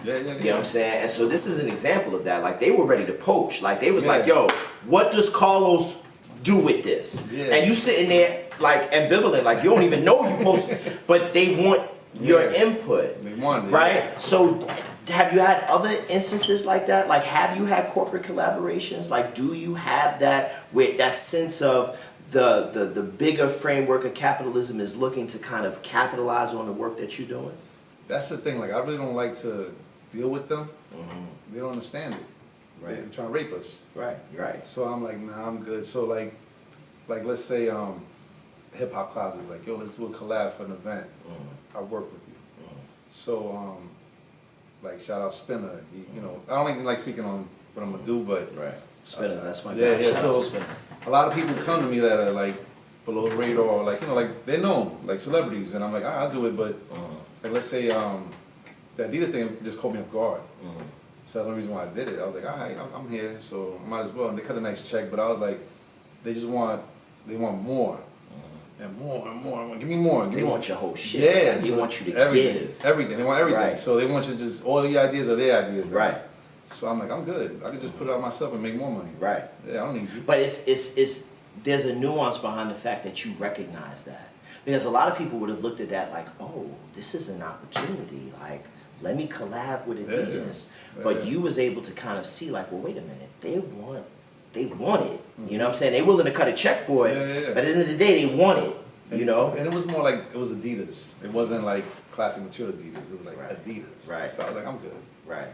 Yeah, You know what I'm saying? And so this is an example of that. Like they were ready to poach. Like they was like, yo, what does Carlos do with this? Yeah. And you sitting there like ambivalent, like you don't even know you posted, but they want your input. They want it, right? yeah. So have you had other instances like that? Like have you had corporate collaborations? Like do you have that with that sense of the bigger framework of capitalism is looking to kind of capitalize on the work that you're doing? That's the thing. Like I really don't like to deal with them. They don't understand it. Right. They're trying to rape us. Right. Right. So I'm like, nah, I'm good. So like let's say hip hop classes, like, yo, let's do a collab for an event. I work with you. So like shout out Spinner. You know, I don't even like speaking on what I'm gonna do, but Right. Spinner, that's my yeah, guy. yeah. Shout out to So Spinner. a lot of people come to me that are like below the radar, like, you know, like they're known, like celebrities, and I'm like, I'll do it, but like let's say the Adidas thing just caught me off guard. So that's the reason why I did it. I was like, all right, I'm here, so I might as well. And they cut a nice check, but I was like, they want more. And more and more. Give me more. They want your whole shit. Yeah. They want you to everything, give. everything. They want everything. Right. So they want you to just, all the ideas are their ideas. Right. So I'm like, I'm good. I can just put it out myself and make more money. Right. Yeah, I don't need you. But it's there's a nuance behind the fact that you recognize that. Because a lot of people would have looked at that like, oh, this is an opportunity. Like, let me collab with Adidas. But you was able to kind of see like, well, wait a minute, they want it. You know what I'm saying? They're willing to cut a check for it. But at the end of the day, they want it. You know? And it was more like, it was Adidas. It wasn't like classic material Adidas. It was like Adidas. Right. So I was like, I'm good. Right.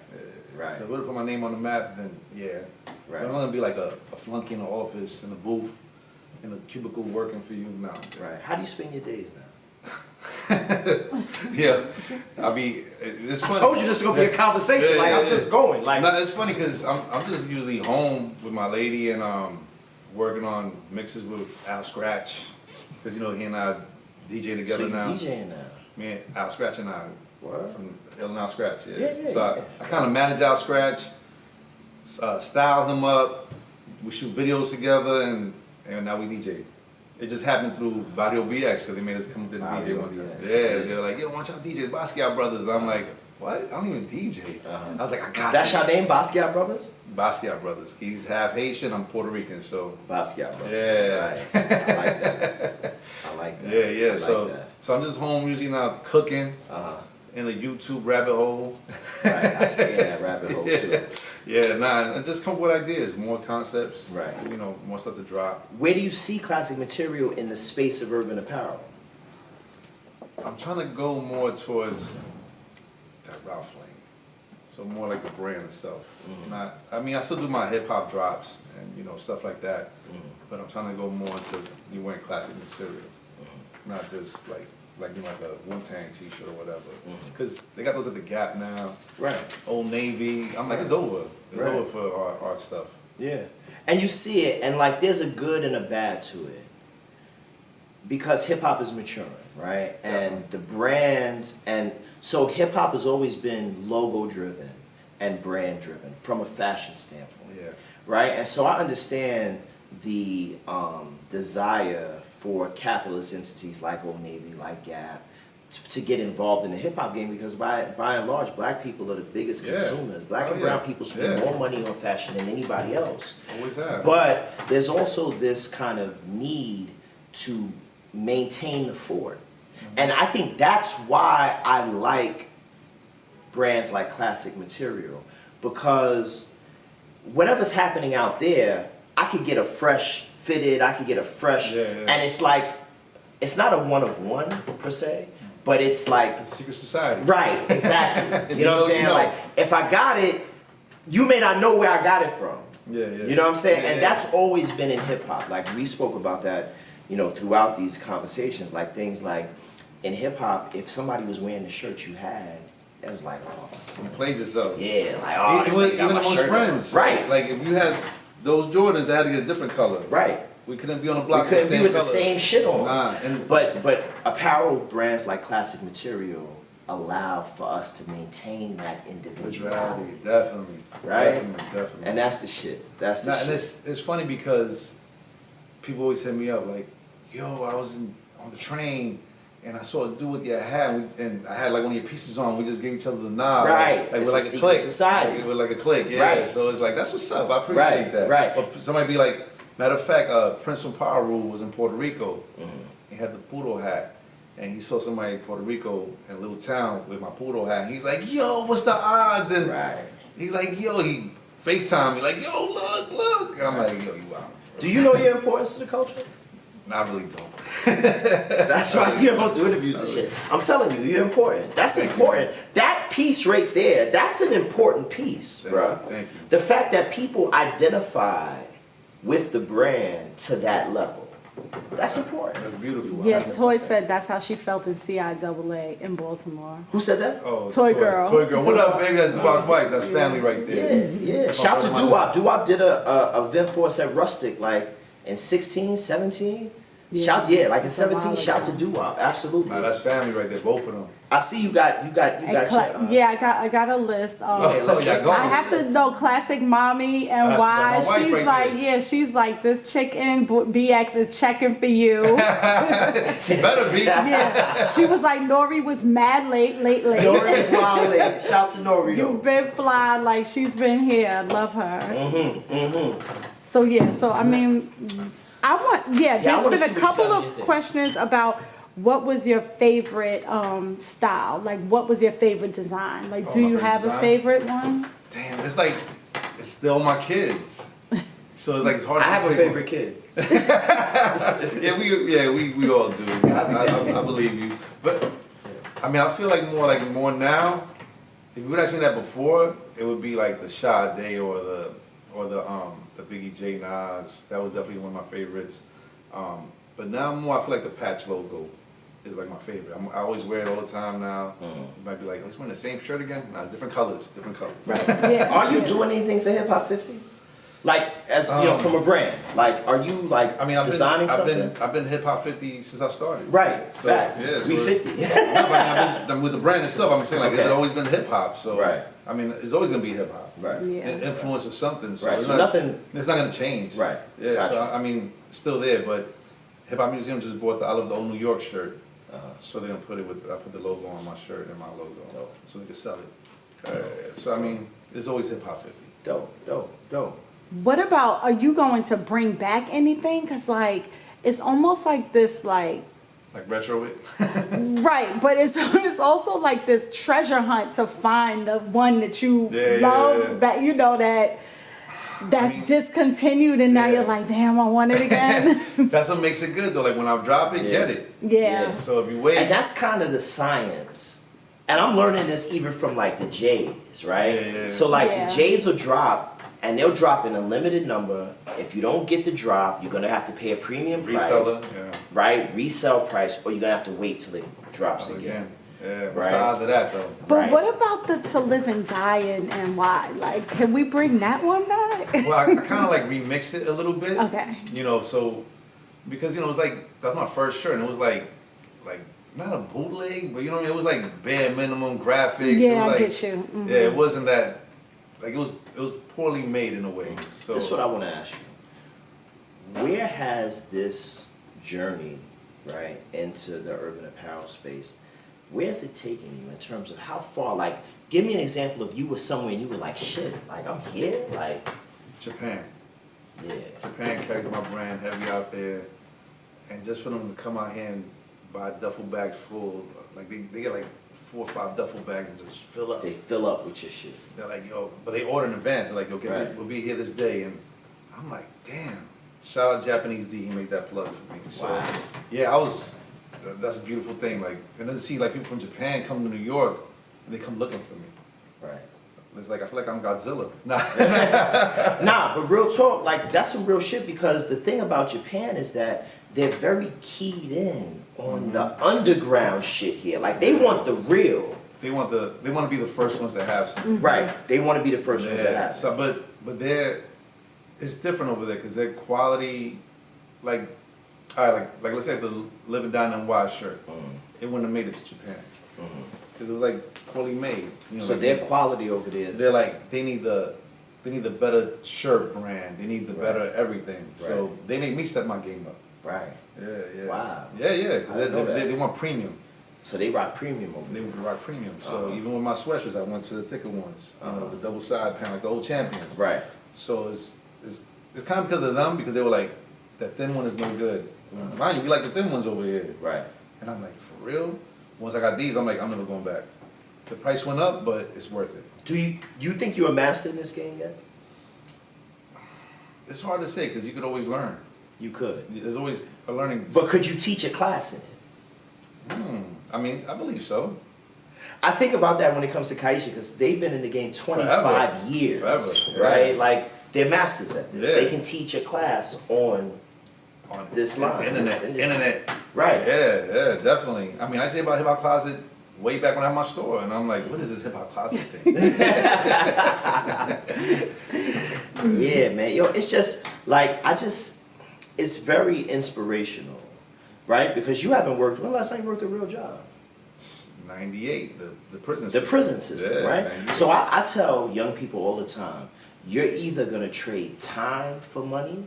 Right. So if I would have put my name on the map, then yeah. Right. But I'm gonna be like a flunky in the office, in a booth, in a cubicle working for you now. Right. How do you spend your days now? Yeah, it's funny. I told you this is gonna be a conversation. I'm just going. Like, no, it's funny because I'm just usually home with my lady and working on mixes with Al Scratch, because you know he and I DJ together so now. DJing now. Me and Al Scratch and I from Illinois Scratch. Yeah. So I kind of manage Al Scratch, style him up. We shoot videos together, and now we DJ. It just happened through Barrio BX, because they made us come to the DJ one time. Yeah, they were like, yo, why don't y'all DJ Basquiat Brothers? I'm like, what? I don't even DJ. I was like, I got That's this. your name, Basquiat Brothers? Basquiat Brothers. He's half Haitian, I'm Puerto Rican, so. Basquiat Brothers. Yeah. Right. I like that. I like that. Yeah. I like So that. I'm just home usually now cooking in the YouTube rabbit hole. Right, I stay in that rabbit hole too. Yeah, and just come up with ideas, more concepts. Right. You know, more stuff to drop. Where do you see classic material in the space of urban apparel? I'm trying to go more towards that Ralph Lane. So more like the brand itself. I still do my hip hop drops and, you know, stuff like that. But I'm trying to go more into you wearing classic material. Not just like you know, like a Wu-Tang t-shirt or whatever. Because they got those at the Gap now. Right. Old Navy. I'm like, it's over. It's over for our stuff. Yeah. And you see it, and like there's a good and a bad to it. Because hip hop is maturing, right? And the brands, and so hip hop has always been logo driven and brand driven from a fashion standpoint. Yeah. Right? And so I understand the desire for capitalist entities like Old Navy, like Gap, to get involved in the hip hop game, because by and large, black people are the biggest consumers. Black and brown people spend more money on fashion than anybody else. Always have. But there's also this kind of need to maintain the fort. And I think that's why I like brands like Classic Material, because whatever's happening out there, I could get a fresh fitted, I could get a fresh, and it's like, it's not a one-of-one per se, but it's like, It's a secret society. right, exactly. You know what I'm saying? You know. Like, if I got it, you may not know where I got it from. Yeah. You know what I'm saying? Yeah, And that's always been in hip hop. Like, we spoke about that, you know, throughout these conversations. Like, things like, in hip hop, if somebody was wearing the shirt you had, it was like, oh, You played yourself. yeah, like, oh, this Even nigga got my amongst shirt on. friends. Right. Like if you had those Jordans, they had to get a different color. Right. We couldn't be on the We block couldn't be with the color. same shit on. Nah, But apparel brands like Classic Material allow for us to maintain that individuality. Definitely. Right? Definitely. And that's the shit. That's the And shit. it's funny because people always hit me up like, yo, I was on the train and I saw a dude with your hat, and I had like one of your pieces on. We just gave each other the nod, Right. Like It's we're a like a secret clique, society. We're like a clique, yeah. Right. So it's like that's what's up. I appreciate that. Right. Or somebody be like, matter of fact, Prince from Power Rule was in Puerto Rico. He had the poodle hat, and he saw somebody in Puerto Rico in a little town with my poodle hat. And he's like, "Yo, what's the odds?" And he's like, "Yo," he FaceTime me like, "Yo, look." And I'm like, "Yo, you out." Do you know your importance to the culture? I really don't. That's why you don't do interviews and shit. I'm telling you, you're important. That's important. That piece right there, that's an important piece, bro. Thank you. The fact that people identify with the brand to that level. That's important. That's beautiful. Yes, Toy said that's how she felt in CIAA in Baltimore. Who said that? Oh, Toy Girl. Toy Girl. What up, baby? That's Doo-Wop's wife. That's family right there. Yeah. Shout to Doo-Wop. Doo-Wop did a event for us at Rustic, like in 16, 17. Shout, like in 17, shout to Doo-Wop. Absolutely. Nah, that's family right there, both of them. I see you got I got a list. Let's go. I have to know classic mommy and That's why my wife she's right like, there. she's like, this chick in BX is checking for you. She better be. Yeah, she was like, Nori was mad late. Nori is wild late. Shout to Nori. You've been fly, like she's been here. Love her. So I mean, there's been a couple of questions about what was your favorite style? Like, what was your favorite design? Like, do you have a favorite one? Damn, it's like, it's still my kids. So it's like, it's hard I to have a pick favorite kid. we all do. I believe you. But, I mean, I feel like more now, if you would ask me that before, it would be like the Sade or the Biggie J Nas. That was definitely one of my favorites. But now more, I feel like the patch logo is like my favorite. I always wear it all the time now. You might be like, oh, he's wearing the same shirt again? Nah, it's different colors. Right. Are you doing anything for Hip Hop 50? Like, as you know, from a brand. Like, are you like designing something? I've been Hip Hop 50 since I started. Right. So, Facts. Yeah, We 50. I've been with the brand itself. I'm saying like it's always been hip hop. So I mean, it's always gonna be hip hop. Right. An influence of something. So, So nothing. It's not gonna change. Right. Yeah. Gotcha. So I mean, it's still there, but Hip Hop Museum just bought the I Love the Old New York shirt. So they're gonna put it with I put the logo on my shirt and my logo, so they can sell it. So I mean, it's always Hip Hop 50. Dope. What about, are you going to bring back anything? Cause like, it's almost like this like retro it. right, but it's also like this treasure hunt to find the one that you loved, but you know that's discontinued, and now you're like, damn, I want it again. That's what makes it good though. Like when I drop it, get it. Yeah. So if you wait, and that's kind of the science. And I'm learning this even from like the J's, right? So like the J's will drop, and they'll drop in a limited number. If you don't get the drop, you're gonna have to pay a premium price, right? Resale price, or you're gonna have to wait till it drops again. Yeah, what's the odds of that though? But what about the To Live and Die and Why? Like, can we bring that one back? Well, I kind of like remixed it a little bit. Okay. You know, so because it was like that's my first shirt, and it was like not a bootleg, but you know what I mean. It was like bare minimum graphics. Yeah, it was like, I get you. Mm-hmm. Yeah, it wasn't that. Like it was poorly made in a way. So this is what I want to ask you. Where has this journey, right, into the urban apparel space, where's it taking you in terms of how far? Like, give me an example of you were somewhere and you were like, shit, like I'm here, like. Japan. Yeah. Japan carries my brand heavy out there, and just for them to come out here and buy duffel bags full, like they get like 4 or 5 duffel bags and just fill up. They fill up with your shit. They're like, yo, but they order in advance. They're like, yo, we'll be here this day, and I'm like, damn. Shout out Japanese D, he made that plug for me. So yeah, that's a beautiful thing. Like, and then to see like people from Japan come to New York and they come looking for me. Right. It's like I feel like I'm Godzilla. Nah, but real talk, like that's some real shit, because the thing about Japan is that they're very keyed in on the underground shit here. Like they want the real. They want to be the first ones to have something. Right. They want to be the first ones to have. So, but it's different over there because their quality, like, all right, like let's say the Live and Die and Wise shirt, it wouldn't have made it to Japan because it was like poorly made. You know, so like, their quality over there is. They're like they need the better shirt brand. They need the better everything. So they made me step my game up. Right. Yeah. Wow. Yeah. I didn't know that. They want premium. So they rock premium over They there. rock premium. So even with my sweatshirts, I went to the thicker ones. You know, the double side panel, like the old champions. Right. So it's kind of because of them, because they were like, that thin one is no good. Mind you, we like the thin ones over here. Right. And I'm like, for real? Once I got these, I'm like, I'm never going back. The price went up, but it's worth it. Do you think you're a master in this game yet? It's hard to say because you could always learn. You could. There's always a learning. But could you teach a class in it? I mean, I believe so. I think about that when it comes to Kaisha because they've been in the game 25 years. Forever. Right? Yeah. Like, they're masters at this. Yeah. They can teach a class on this line. Internet. Right. Yeah, definitely. I mean, I say about Hip Hop Closet way back when I had my store, and I'm like, what is this Hip Hop Closet thing? Yeah, man. Yo, it's just like it's very inspirational, right? Because you haven't worked. When last time you worked a real job? 98, the prison The system. prison system, Yeah, right? 98. So I tell young people all the time, you're either gonna trade time for money,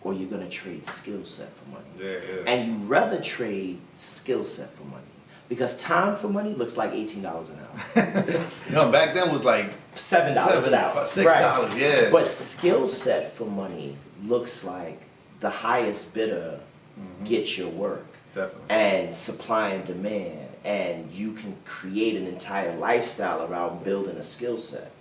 or you're gonna trade skill set for money. Yeah. And you rather trade skill set for money. Because time for money looks like $18 an hour. You know, back then was like $7 an hour. $6, Right. yeah. But skill set for money looks like the highest bidder gets your work. Definitely. And supply and demand. And you can create an entire lifestyle around building a skill set.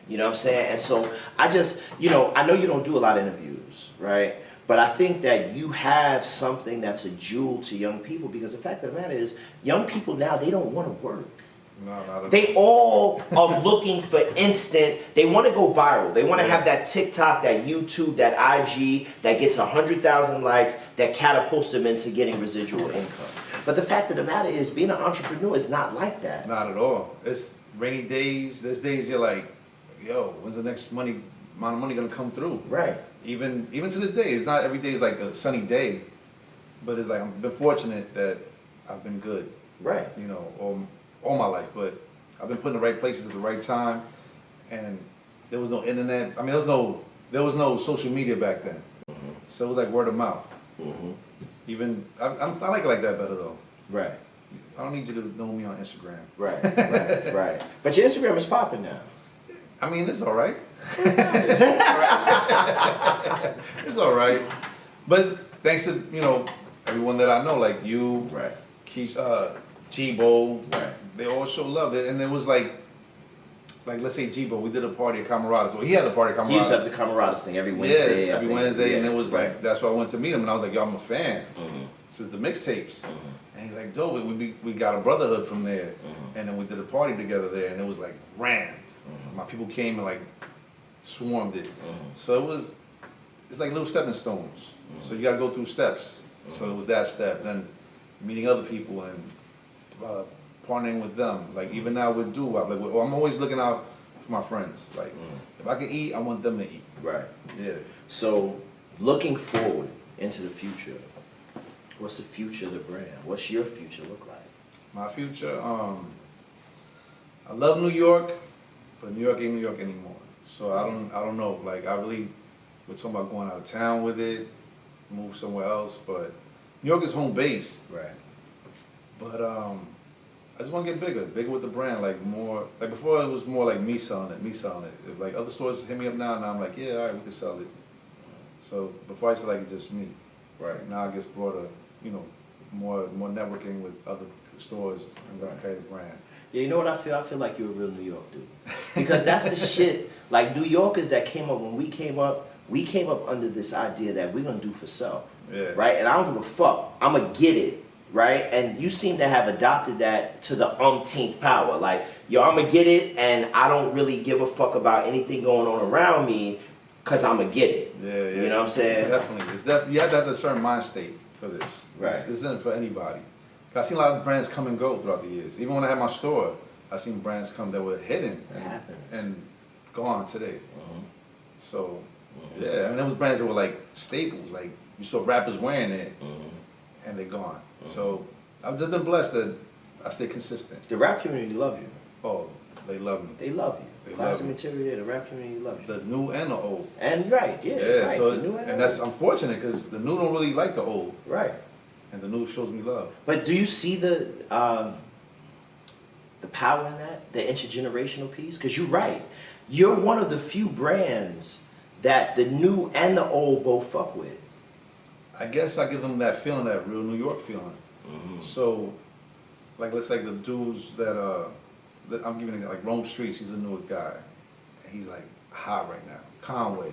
You know what I'm saying? And so I just, I know you don't do a lot of interviews, right? But I think that you have something that's a jewel to young people because the fact of the matter is, young people now, they don't want to work. No, not at all. They all are looking for instant. They want to go viral. They want to have that TikTok, that YouTube, that IG that gets 100,000 likes that catapults them into getting residual income. But the fact of the matter is, being an entrepreneur is not like that. Not at all. It's rainy days. There's days you're like, yo, when's the next amount of money gonna come through? Right. Even to this day, it's not every day is like a sunny day, but it's like I've been fortunate that I've been good. Right. All my life, but I've been put in the right places at the right time, and there was no internet. I mean, there was no social media back then, so it was like word of mouth. Even I like it like that better though. Right. I don't need you to know me on Instagram. Right. But your Instagram is popping now. I mean, it's all right. It's all right, but it's thanks to everyone that I know, like you, Right. Keisha, Jibo, Right. they all show love. And it was like let's say Jibo, we did a party at Camaradas. Well, he had a party at Camaradas. He used to have the Camaradas thing every Wednesday. Yeah, every Wednesday, Yeah, and it was like that's why I went to meet him, and I was like, yo, I'm a fan. This is the mixtapes, and he's like, dope. We got a brotherhood from there, and then we did a party together there, and it was like rammed. My people came and like swarmed it. So it's like little stepping stones. So you got to go through steps. So it was that step, then meeting other people and partnering with them. Like even now with Doo-Wop, like I'm always looking out for my friends. Like if I can eat, I want them to eat. Right. Yeah. So looking forward into the future, what's the future of the brand? What's your future look like? My future, I love New York, but New York ain't New York anymore. So I don't know. Like we're talking about going out of town with it, move somewhere else. But New York is home base. Right. But I just want to get bigger with the brand. Like more, like before it was more like me selling it. If like other stores hit me up now, and I'm like, yeah, all right, we can sell it. So before I used to like it just me. Right. Now I guess broader, more networking with other stores and carry the brand. Yeah, you know what I feel? I feel like you're a real New York dude. Because that's the shit. Like New Yorkers that came up, when we came up under this idea that we're going to do for self. Yeah. Right? And I don't give a fuck. I'm going to get it. Right? And you seem to have adopted that to the umpteenth power. Like, yo, I'm going to get it, and I don't really give a fuck about anything going on around me because I'm going to get it. Yeah. You know what I'm saying? Definitely. You have to have a certain mind state for this. Right. This isn't for anybody. I've seen a lot of brands come and go throughout the years. Even when I had my store, I've seen brands come that were hidden and gone today. So, yeah, and there was brands that were like staples. Like you saw rappers wearing it, and they're gone. So I've just been blessed that I stay consistent. The rap community love you. Oh, They love me. They love you. They Classic love me. material, the rap community loves you. The new and the old. And right, yeah. Yeah, right, so the new and that's unfortunate because the new don't really like the old, right. and the new shows me love. But do you see the power in that, the intergenerational piece? Because you're right. You're one of the few brands that the new and the old both fuck with. I guess I give them that feeling, that real New York feeling. So, like, let's say the dudes that I'm giving it like Rome Streets. He's a new guy. He's like hot right now. Conway.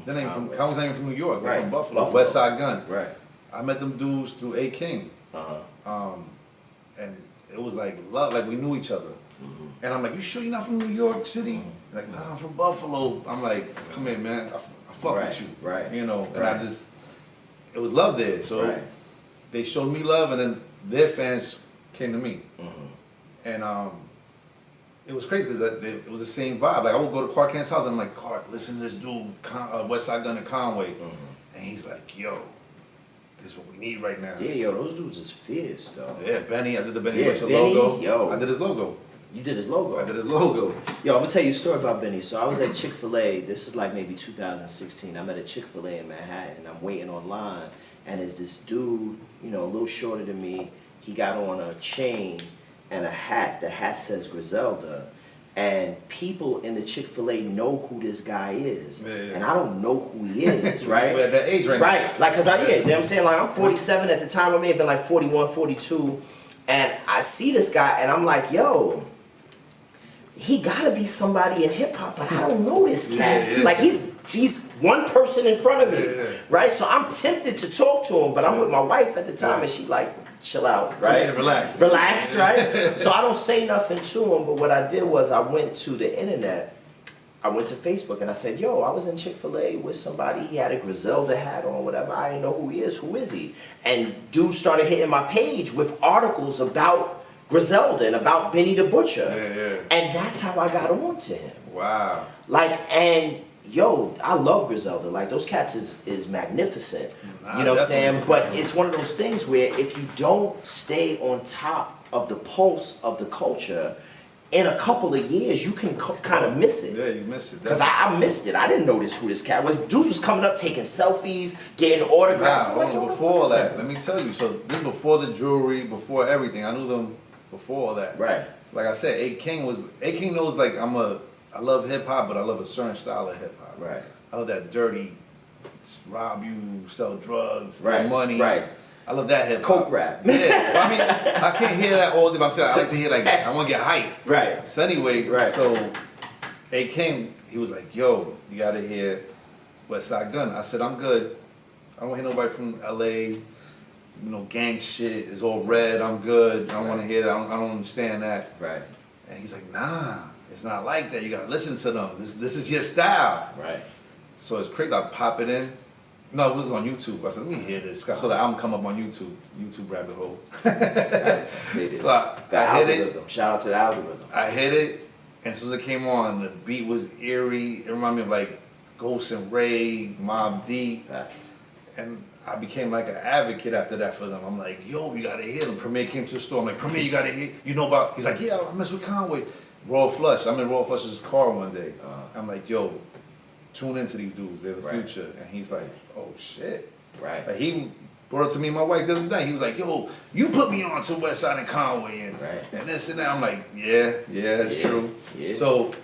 They're not even from Conway's not even from New York. They're from Buffalo. West Side Gun. Right. I met them dudes through A King. And it was like love, like we knew each other. And I'm like, you sure you're not from New York City? Like, nah, I'm from Buffalo. I'm like, come here, man. I fuck with you. Right. You know, and I just, it was love there. So they showed me love, and then their fans came to me. And it was crazy because it was the same vibe. Like, I would go to Clark Kent's house, and I'm like, Clark, listen to this dude, West Side Gun and Conway. And he's like, yo, this is what we need right now. Yeah, yo, those dudes is fierce, though. Yeah, Benny, I did the Benny Butcher Benny, logo. yo. I did his logo. You did his logo. I did his logo. Yo, I'm gonna tell you a story about Benny. So I was at Chick-fil-A. This is like maybe 2016. I'm at a Chick-fil-A in Manhattan. I'm waiting online, and there's this dude, you know, a little shorter than me. He got on a chain and a hat. The hat says Griselda. And people in the Chick-fil-A know who this guy is. And I don't know who he is, right? We're at that age right now. Right. Like, cause you know what I'm saying? Like, I'm 47 at the time. I may have been like 41, 42. And I see this guy, and I'm like, yo, he gotta be somebody in hip hop, but I don't know this cat. Like, he's one person in front of me, right? So I'm tempted to talk to him, but I'm with my wife at the time, and she like, chill out, right? Relax. Relax, right? So I don't say nothing to him, but what I did was I went to the internet. I went to Facebook and I said, yo, I was in Chick-fil-A with somebody. He had a Griselda hat on, whatever. I didn't know who he is. Who is he? And dudes started hitting my page with articles about Griselda and about Benny the Butcher. And that's how I got on to him. Wow. Like, and yo, I love Griselda. Like, those cats is magnificent. You know what I'm saying? But it's one of those things where if you don't stay on top of the pulse of the culture, in a couple of years, you can kind of miss it. Yeah, you missed it. Because I missed it. I didn't notice who this cat was. Dudes was coming up, taking selfies, getting autographs. Before that, let me tell you. So this is before the jewelry, before everything. I knew them before all that. Right. Like I said, A King knows like I love hip hop, but I love a certain style of hip hop. Right. I love that dirty, rob you, sell drugs, right. money. Right. I love that hip hop. Coke rap. Yeah. Well, I mean, I can't hear that all day, but I'm saying I like to hear like I want to get hype. Right. So anyway, so A King, he was like, yo, you gotta hear West Side Gun. I said, I'm good. I don't want to hear nobody from LA, you know, gang shit is all red. I'm good. I don't want to hear that. I don't understand that. Right. And he's like, nah, it's not like that. You gotta listen to them. This is your style. Right. So it's crazy. I pop it in. No, it was on YouTube. I said, let me hear this. I saw the album come up on YouTube. YouTube rabbit hole. So I hit it. Shout out to the algorithm. I hit it, and as soon as it came on, the beat was eerie. It reminded me of like Ghost and Ray, Mobb Deep. And I became like an advocate after that for them. I'm like, yo, you gotta hear them. Premier came to the store. I'm like, Premier, you gotta hear. You know about? He's like, yeah, I mess with Conway. Royal Flush. I'm in Royal Flush's car one day. I'm like, yo, tune into these dudes. They're the future. And he's like, oh shit. Right. Like he brought it to me and my wife the other day. He was like, yo, you put me on to West Side and Conway and this and that. I'm like, yeah, that's true. Yeah. So,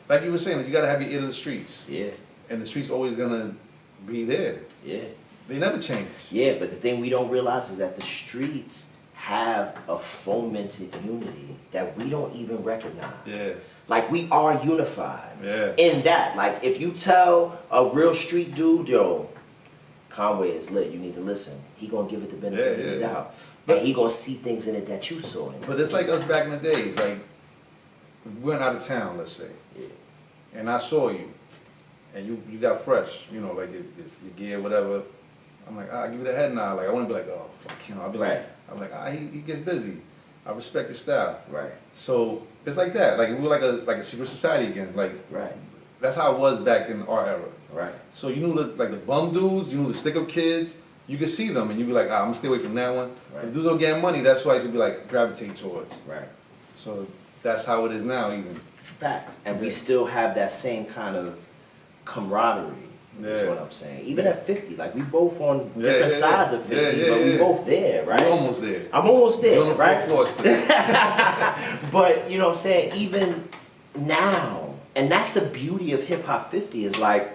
like you were saying, like, you gotta have your ear to the streets. Yeah. And the streets always gonna be there. Yeah. They never change. Yeah, but the thing we don't realize is that the streets have a fomented unity that we don't even recognize. Yeah. Like, we are unified in that. Like, if you tell a real street dude, yo, Conway is lit, you need to listen, he gonna give it the benefit of the doubt. But he gonna see things in it that you saw in it. But it's like us back in the days. Like, we went out of town, let's say, and I saw you, and you got fresh, you know, like if your gear, whatever. I'm like, I'll give you the head nod. Like, I wouldn't be like, oh, fuck him. I'll be like, he gets busy. I respect his style. Right. So it's like that. Like, we were like a secret society again. Like, that's how it was back in our era. Right. So you knew the bum dudes, you knew the stick up kids. You could see them and you'd be like, I'm gonna stay away from that one. Right. If dudes don't get money, that's why I used to be like gravitate towards. Right. So that's how it is now even. Facts. And we still have that same kind of camaraderie. That's Yeah. what I'm saying. Even at 50, like we both on Yeah, different yeah, sides of 50, yeah, but we yeah. both there, right? You're almost there. I'm almost there, You're on the right? fourth floor still. But you know what I'm saying? Even now, and that's the beauty of Hip Hop 50 is like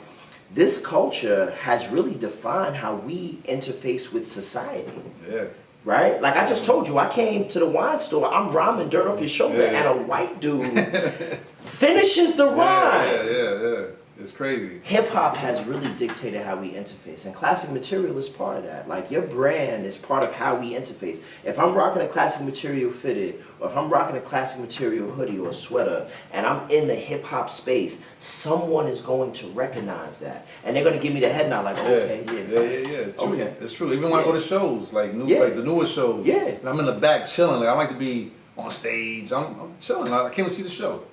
this culture has really defined how we interface with society. Yeah. Right? Like I just told you, I came to the wine store, I'm rhyming dirt off your shoulder, Yeah. and a white dude finishes the rhyme. Yeah. It's crazy. Hip hop has really dictated how we interface, and classic material is part of that. Like your brand is part of how we interface. If I'm rocking a classic material fitted, or if I'm rocking a classic material hoodie or sweater, and I'm in the hip hop space, someone is going to recognize that, and they're going to give me the head nod, like, okay, Yeah. It's true. Okay. It's true. Even when I go to shows, like like the newest shows, Yeah. and I'm in the back chilling. Like I like to be on stage. I'm chilling. I came to see the show.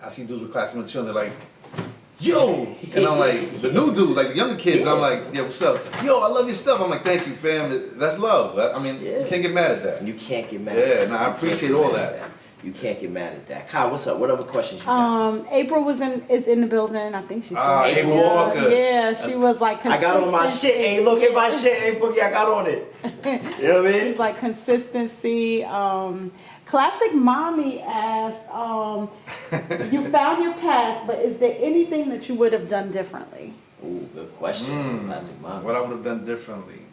I see dudes with classic material. They're like, yo, and I'm like, the new dude, like the younger kids, I'm like, yeah, what's up? Yo, I love your stuff. I'm like, thank you, fam. That's love. I mean, you can't get mad at that. You can't get mad at that. Yeah, no, I appreciate all that. You can't get mad at that. Kyle, what's up? What other questions you got? April is in the building. I think she's April Walker. Yeah, she was like I got on my shit. Hey, look at my shit. Hey, Boogie, I got on it. You know what I mean? She's like consistency. Classic Mommy asked, you found your path, but is there anything that you would have done differently? Ooh, good question. Classic Mom. What I would have done differently,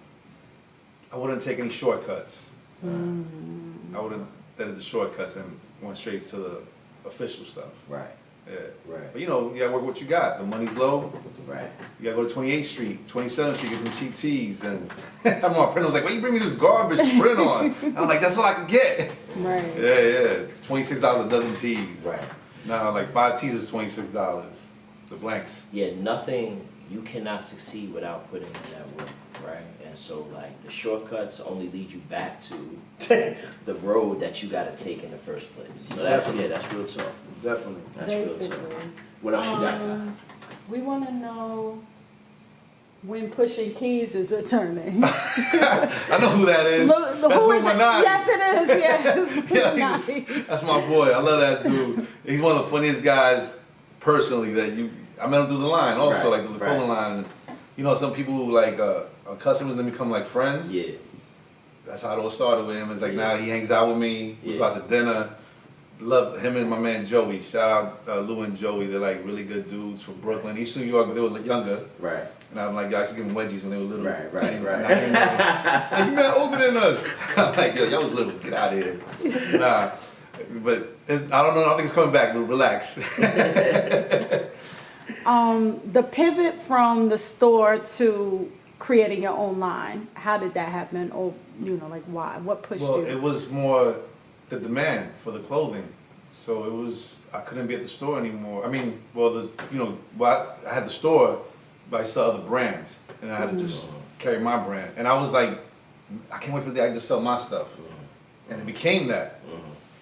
I wouldn't take any shortcuts. I would have done the shortcuts and went straight to the official stuff. Right. Yeah. Right. But you know, you gotta work what you got. The money's low. Right. You gotta go to 28th Street, 27th Street, get them cheap tees. And my friend was like, why you bring me this garbage print on? I'm like, that's all I can get. Right. Yeah. $26 a dozen tees. Right. Now, like 5 tees is $26. The blanks. Yeah, nothing, you cannot succeed without putting in that work, right? And so, like, the shortcuts only lead you back to the road that you got to take in the first place. So that's real talk. Definitely. That's real talk. What else you got, Kyle? We want to know when Pushing Keys is returning. I know who that is. That's who is it? Illuminati. Yes, it is. Yes. Yeah, that's my boy. I love that dude. He's one of the funniest guys personally I met him through the line also, like the Cola line. You know, some people who like are customers then become like friends. Yeah. That's how it all started with him. It's like now he hangs out with me. We go out to dinner. Love him and my man Joey. Shout out Lou and Joey. They're like really good dudes from Brooklyn, East New York, but they were younger. Right. And I'm like, I used to give them wedgies when they were little. Right. Like, you man older than us. I'm like, yo, y'all was little. Get out of here. Nah. But I don't know. I think it's coming back, but relax. The pivot from the store to creating your own line, how did that happen? Or, like why? What pushed you? Well, it was more the demand for the clothing. So I couldn't be at the store anymore. I mean, I had the store, but I saw other brands. And I had to just carry my brand. And I was like, I can't wait for the day I just sell my stuff. And it became that.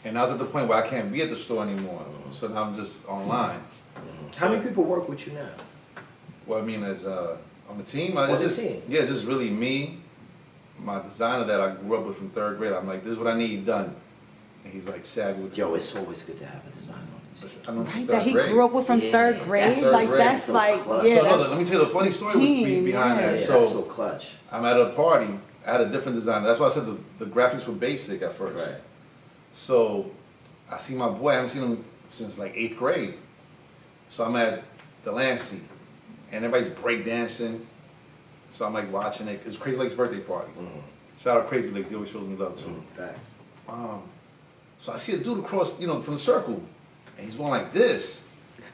And I was at the point where I can't be at the store anymore. So now I'm just online. How many people work with you now? Well, I mean, as on the team, team? Yeah, it's just really me, my designer that I grew up with from 3rd grade. I'm like, this is what I need done. And he's like savvy with Yo, it's always good to have a designer on the team. I know Right, that he grew up with from 3rd grade. That's Like grade. that's So like clutch. yeah. So that's let me tell you the funny story behind yeah. that. Yeah, So that's so clutch. I'm at a party. I had a different designer. That's why I said the graphics were basic at first. Right. So I see my boy. I haven't seen him since like 8th grade. So I'm at the Lancey, and everybody's break dancing. So I'm like watching it. It's Crazy Lake's birthday party. Shout out Crazy Lakes. He always shows me love too. Facts. So I see a dude across, from the circle, and he's going like this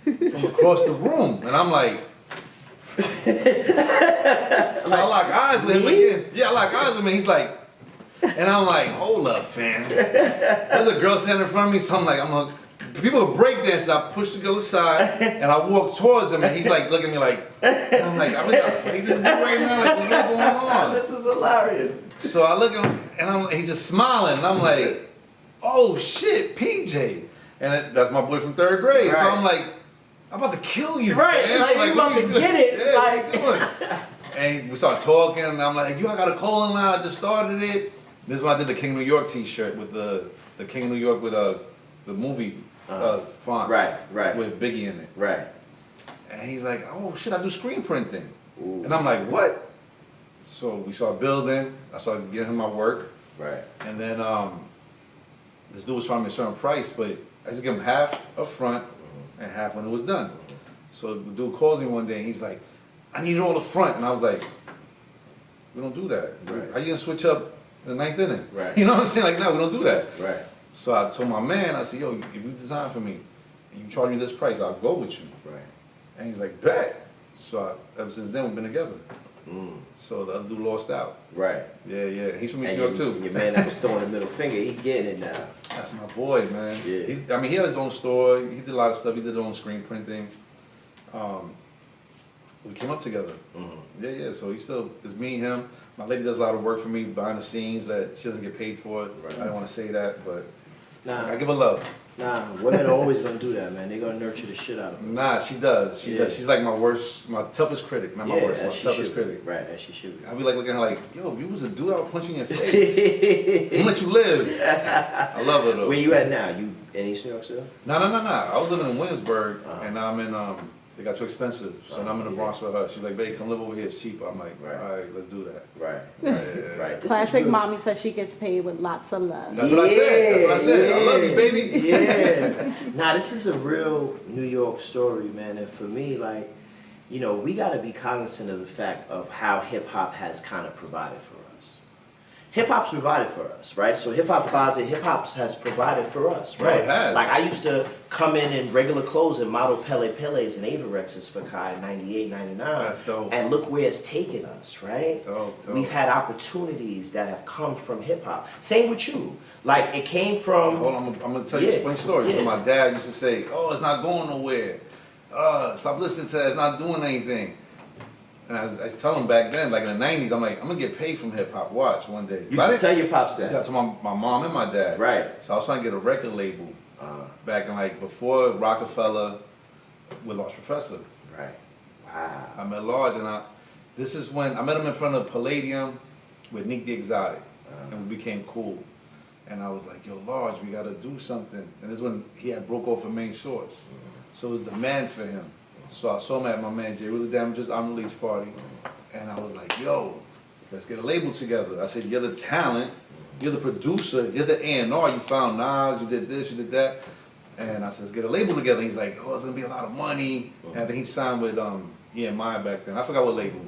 from across the room, and I'm like. So I lock eyes with him again. Yeah, I lock eyes with him. He's like, and I'm like, hold up, fam. There's a girl standing in front of me, so I'm like, people are breakdancing. I push the girl aside, and I walk towards him, and he's like looking at me like, and I'm like, I gotta fight this dude right now. Like, what's going on? This is hilarious. So I look at him, and he's just smiling, and I'm like, oh shit, PJ. And that's my boy from 3rd grade. Right. So I'm like, I'm about to kill you, Right, man. like, you about to get it. Yeah, Like- what you doing? And we started talking, and I'm like, I got a clothing line, I just started it. This is when I did the King of New York t-shirt with the King of New York with the movie font. Right. With Biggie in it. Right. And he's like, oh shit, I do screen printing. Ooh. And I'm like, what? So we started building. I started getting him my work. Right. And then this dude was trying to make a certain price, but I just give him half up front and half when it was done. So the dude calls me one day and he's like, I need it all up front. And I was like, we don't do that. Right. How you gonna switch up the ninth inning? Right. You know what I'm saying? Like, no, we don't do that. Right. So I told my man, I said, yo, if you design for me and you charge me this price, I'll go with you. Right. And he's like, bet. So ever since then, we've been together. So the other dude lost out. Right. Yeah. He's from East And New York too. Your man that was throwing the middle finger, he getting it now. That's my boy, man. Yeah. He had his own store. He did a lot of stuff. He did his own screen printing. We came up together. Yeah. So he still is me and him. My lady does a lot of work for me behind the scenes that she doesn't get paid for it. Right. I don't want to say that, but Nah. I give her love. Nah, women are always gonna do that, man. They're gonna nurture the shit out of them. Nah, she does. She does. She's like my toughest critic. Not my worst, my toughest critic. Right, as she should be. I'll be like looking at her like, yo, if you was a dude, I would punch you in your face. I'm let you live. I love her though. Where you at now? You in East New York still? No. I was living in Williamsburg, and now I'm in, it got too expensive. So now I'm in the Bronx with her. She's like, babe, come live over here, it's cheaper. I'm like, all right, let's do that. Right. Right. Classic mommy says she gets paid with lots of love. That's what I said. I love you, baby. Yeah. Nah, this is a real New York story, man. And for me, like, you know, we got to be cognizant of the fact of how hip hop has kind of provided for us. Hip hop's provided for us, right? So Hip Hop Closet, hip hop has provided for us, right? It has. Like I used to come in regular clothes and model Pele Peles and Avorexes for Kai in 98, 99. That's dope. And look where it's taken us, right? Dope. We've had opportunities that have come from hip hop. Same with you. Like it came from. Hold on, I'm gonna tell you a funny story. So my dad used to say, oh, it's not going nowhere. Stop listening to that, it's not doing anything. And I was telling him back then, like in the 90s, I'm like, I'm gonna get paid from hip hop. Watch one day. You should tell your pops that. Yeah, to my mom and my dad. Right. So I was trying to get a record label back in like before Rockefeller with Large Professor. Right. Wow. I met Large, and this is when I met him in front of Palladium with Nick the Exotic, and we became cool. And I was like, yo, Large, we gotta do something. And this is when he had broke off a Main Source. So it was demand for him. So I saw him at my man Jay Really Damages Unreleased party, and I was like, yo, let's get a label together. I said, you're the talent, you're the producer, you're the A&R, you found Nas, you did this, you did that. And I said, let's get a label together. He's like, oh, it's gonna be a lot of money. And then he signed with EMI back then. I forgot what label,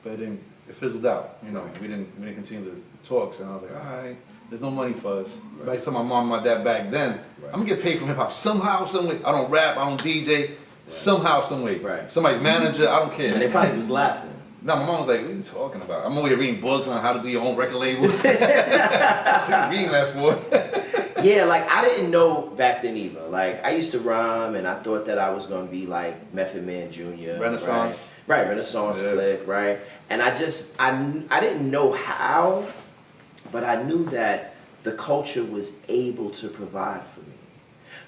but then it fizzled out. You know, we didn't continue the talks. And I was like, all right, there's no money for us. But I told my mom and my dad back then, I'm gonna get paid from hip hop somehow, some way. I don't rap, I don't DJ. Somehow, some way. Right. Somebody's manager, I don't care. And they probably was laughing. No, my mom was like, what are you talking about? I'm over here reading books on how to do your own record label. What are you reading that for? Yeah, like I didn't know back then either. Like I used to rhyme and I thought that I was gonna be like Method Man Jr. Renaissance. Right, Renaissance Click, right? And I didn't know how, but I knew that the culture was able to provide for me.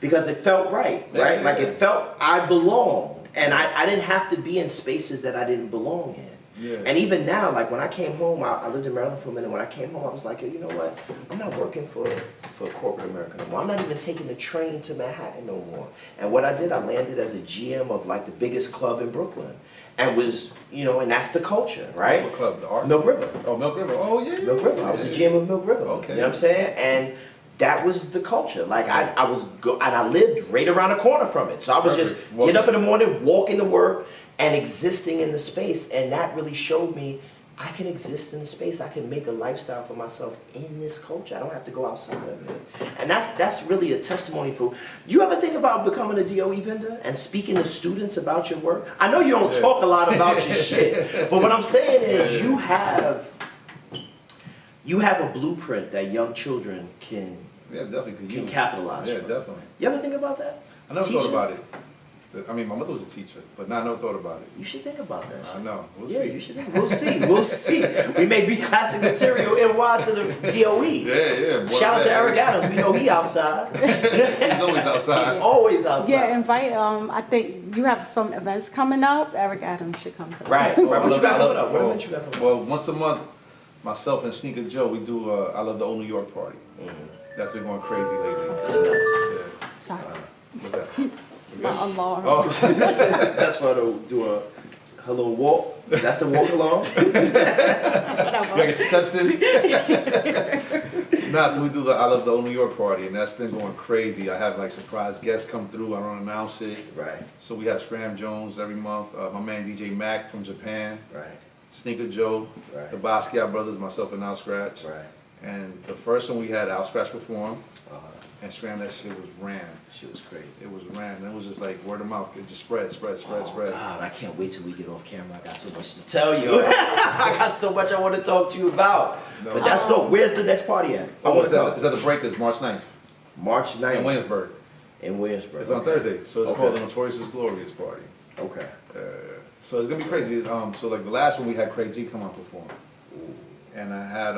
Because it felt right? Yeah. Like it felt I belonged. And I didn't have to be in spaces that I didn't belong in. Yeah. And even now, like when I came home, I lived in Maryland for a minute. When I came home, I was like, you know what? I'm not working for corporate America no more. I'm not even taking the train to Manhattan no more. And what I did, I landed as a GM of like the biggest club in Brooklyn. And was, you know, and that's the culture, right? What club? The Art? Milk River. Oh, Milk River. Oh, yeah. Milk River. I was a GM of Milk River. Okay. You know what I'm saying? And that was the culture. Like and I lived right around the corner from it. So I was just get up in the morning, walking to work, and existing in the space. And that really showed me I can exist in the space. I can make a lifestyle for myself in this culture. I don't have to go outside of it. And that's really a testimony for. You ever think about becoming a DOE vendor and speaking to students about your work? I know you don't talk a lot about your shit, but what I'm saying is you have a blueprint that young children can capitalize Yeah, from. definitely. You ever think about that? I never Teaching? thought about it. I mean, my mother was a teacher, but I never thought about it. You should think about that. I know. We'll Yeah, see. you should think. We'll see. We'll see. We may be classic material NY to the DOE. Yeah. Boy, Shout out to Eric Adams. We know he outside. He's always outside. He's always outside. Yeah, invite. I think you have some events coming up. Eric Adams should come to. Right. What you got coming up? What event you got coming up? Well, once a month, myself and Sneaker Joe, we do I Love the Old New York party. That's been going crazy lately. It's nuts. Sorry, What's that? my alarm. Oh, That's for her to do her little walk. That's the walk along. you gotta get your steps in. Nah, so we do the I Love the Old New York party, and that's been going crazy. I have like surprise guests come through. I don't announce it. Right, So we have Scram Jones every month. My man DJ Mac from Japan. right, Sneaker Joe, Right. the Basquiat brothers, myself and Al Scratch. right. And the first one we had Al Scratch perform, Uh-huh. and Scram, that shit was ran. She was crazy. It was ran. And it was just like word of mouth. It just spread. Oh, God, I can't wait till we get off camera. I got so much to tell you. I got so much I want to talk to you about. No. But that's dope. Where's the next party at? I Oh, want it's to at, go. it's at the Breakers, March 9th, March 9th in Williamsburg. in Williamsburg. It's on Okay. Thursday, so it's Okay. called the Notorious Glorious Party. Okay. So it's gonna be crazy. So like the last one we had Craig G come out perform, and I had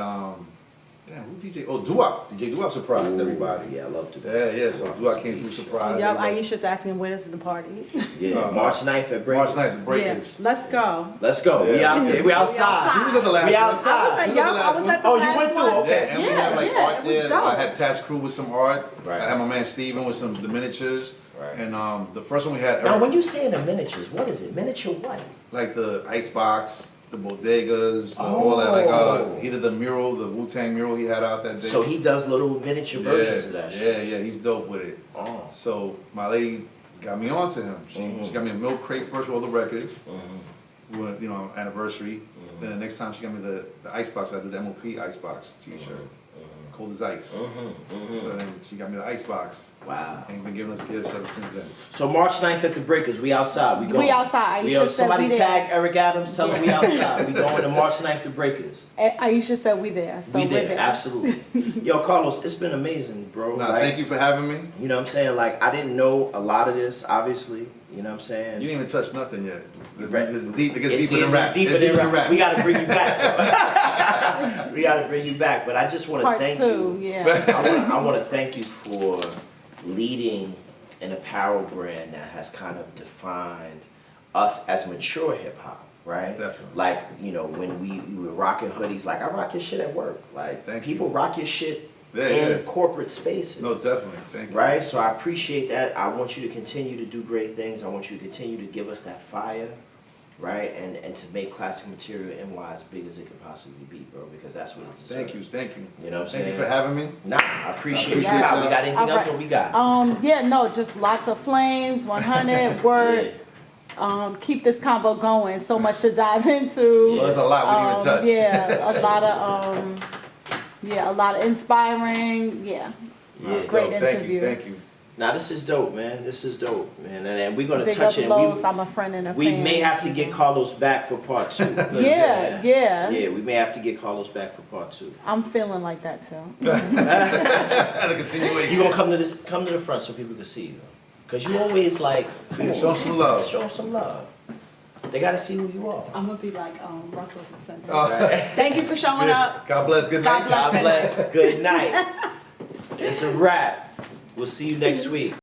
damn, who DJ? Oh, Doo-Wop. DJ Doo-Wop surprised everybody. Yeah, I love to. Yeah. So Doo-Wop came through surprise. Yup, everybody. Aisha's asking where's the party. Yeah, March 9th at Breakers. March 9th, the Yeah, Breakers. let's go. Let's go. We Yeah. out there. We outside. She was at the last We one. outside. I was at, She was yup, the last I was one. at the Oh, you last went through, one. okay. Yeah, and we had like yeah, art it was there. dope. I had Tats Crew with some art. Right. I had my man Steven with some the miniatures. Right. And the first one we had Now, when you say the miniatures, what is it? Miniature what? like the icebox, the bodegas, all that. Like he did the mural, the Wu-Tang mural he had out that day. So he does little miniature versions of that shit. Yeah, he's dope with it. Oh. So my lady got me onto him. She Mhm. got me a milk crate first with all the records. Mhm. We went, anniversary. Then the next time she got me the icebox. I did the MOP icebox T-shirt, cold as ice. So then she got me the icebox, Wow. and he's been giving us gifts ever since then. So March 9th at the Breakers, we outside. We going. We outside. Aisha said Somebody we there. tag Eric Adams. Tell him we outside. We going to March 9th to Breakers. Aisha said we there, so We we're there, absolutely. Yo, Carlos, it's been amazing, bro. Nah, Like, thank you for having me. You know what I'm saying? Like, I didn't know a lot of this, obviously. You know what I'm saying? You didn't even touch nothing yet. Right. It's deep. It gets It's- deeper than it's rap. deeper It's than rap. We got to bring you back. We got to bring you back. But I just want to Part thank 2, you. yeah. I want to thank you for leading an apparel brand that has kind of defined us as mature hip hop, right? Definitely. Like, when we were rocking hoodies, like I rock your shit at work. Like, Thank people you. rock your shit Yeah, in yeah. corporate spaces. No, definitely. Thank you. Right? So I appreciate that. I want you to continue to do great things. I want you to continue to give us that fire, right? And to make Classic Material NY as big as it could possibly be, bro, because that's what it deserves. Thank you. You know what I'm Thank saying? you for having me. Nah, I appreciate you. appreciate Nah, that. we got anything else? Alright. What we got? Yeah, no, just lots of flames, 100 word. Keep this convo going. So much to dive into. Well, there's a lot we didn't even touch. Yeah, a lot of inspiring. Yeah, Yeah. great Dope. interview. Thank you. Now this is dope, man. This is dope, man. And we're gonna Big touch up it. Lowe's, I'm a friend and a We fan. may have to get Carlos back for part 2. Yeah. Yeah, we may have to get Carlos back for part 2. I'm feeling like that too. And a continuation. You gonna come to the front so people can see you, cause you always like Yeah, show 'em some love. Show 'em some love. They gotta see who you are. I'm gonna be like Russell Simmons. Oh. Thank you for showing up. God bless. Good night. God bless. God bless. Good night. It's a wrap. We'll see you next week.